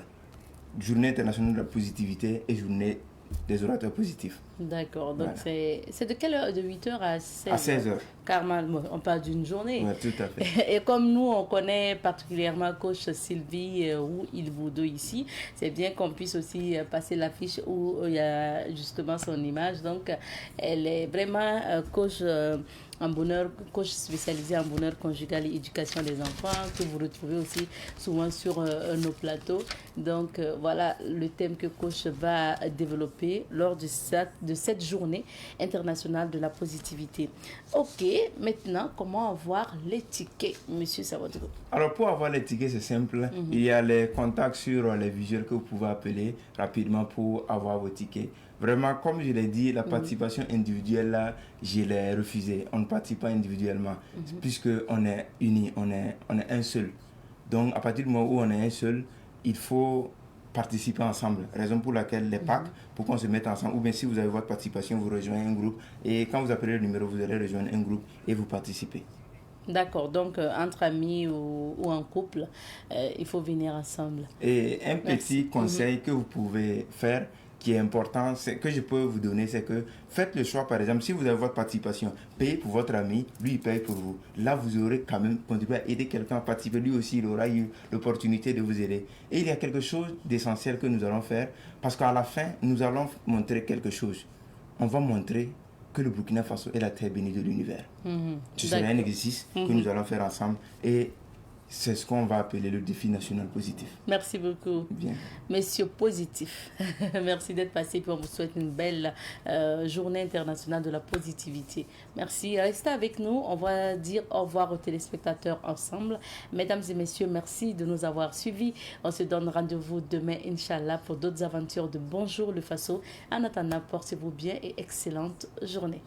Journée internationale de la positivité et journée des orateurs positifs.
D'accord. Donc,
Voilà.
c'est de quelle heure? De 8h à 16h?
À 16h.
Car on parle d'une journée.
Oui, tout à fait.
Et comme nous, on connaît particulièrement Coach Sylvie ou Ilvoudo ici, c'est bien qu'on puisse aussi passer l'affiche où il y a justement son image. Donc, elle est vraiment coach en bonheur, coach spécialisé en bonheur conjugal et éducation des enfants, que vous retrouvez aussi souvent sur nos plateaux. Donc, voilà le thème que coach va développer lors de cette journée internationale de la positivité. Ok, maintenant, comment avoir les tickets, Monsieur Sawadou?
Alors, pour avoir les tickets, c'est simple. Il y a les contacts sur les visuels que vous pouvez appeler rapidement pour avoir vos tickets. Vraiment, comme je l'ai dit, la participation individuelle, là, je l'ai refusée. On ne participe pas individuellement, puisqu'on est unis, on est un seul. Donc, à partir du moment où on est un seul, il faut participer ensemble. Raison pour laquelle les packs, pour qu'on se mette ensemble, ou bien si vous avez votre participation, vous rejoignez un groupe. Et quand vous appelez le numéro, vous allez rejoindre un groupe et vous participez.
D'accord, donc entre amis ou en couple, il faut venir ensemble.
Et un petit conseil que vous pouvez faire, qui est important, que je peux vous donner, c'est que faites le choix, par exemple, si vous avez votre participation, payez pour votre ami, lui il paye pour vous. Là, vous aurez quand même contribué à aider quelqu'un à participer, lui aussi il aura eu l'opportunité de vous aider. Et il y a quelque chose d'essentiel que nous allons faire, parce qu'à la fin, nous allons montrer quelque chose. On va montrer que le Burkina Faso est la terre bénie de l'univers. Ce sera un exercice que nous allons faire ensemble et c'est ce qu'on va appeler le défi national positif.
Merci beaucoup.
Bien.
Messieurs positifs, merci d'être passé. Puis on vous souhaite une belle journée internationale de la positivité. Merci. Restez avec nous. On va dire au revoir aux téléspectateurs ensemble. Mesdames et messieurs, merci de nous avoir suivis. On se donne rendez-vous demain, Inch'Allah, pour d'autres aventures de Bonjour le Faso. En attendant, portez-vous bien et excellente journée.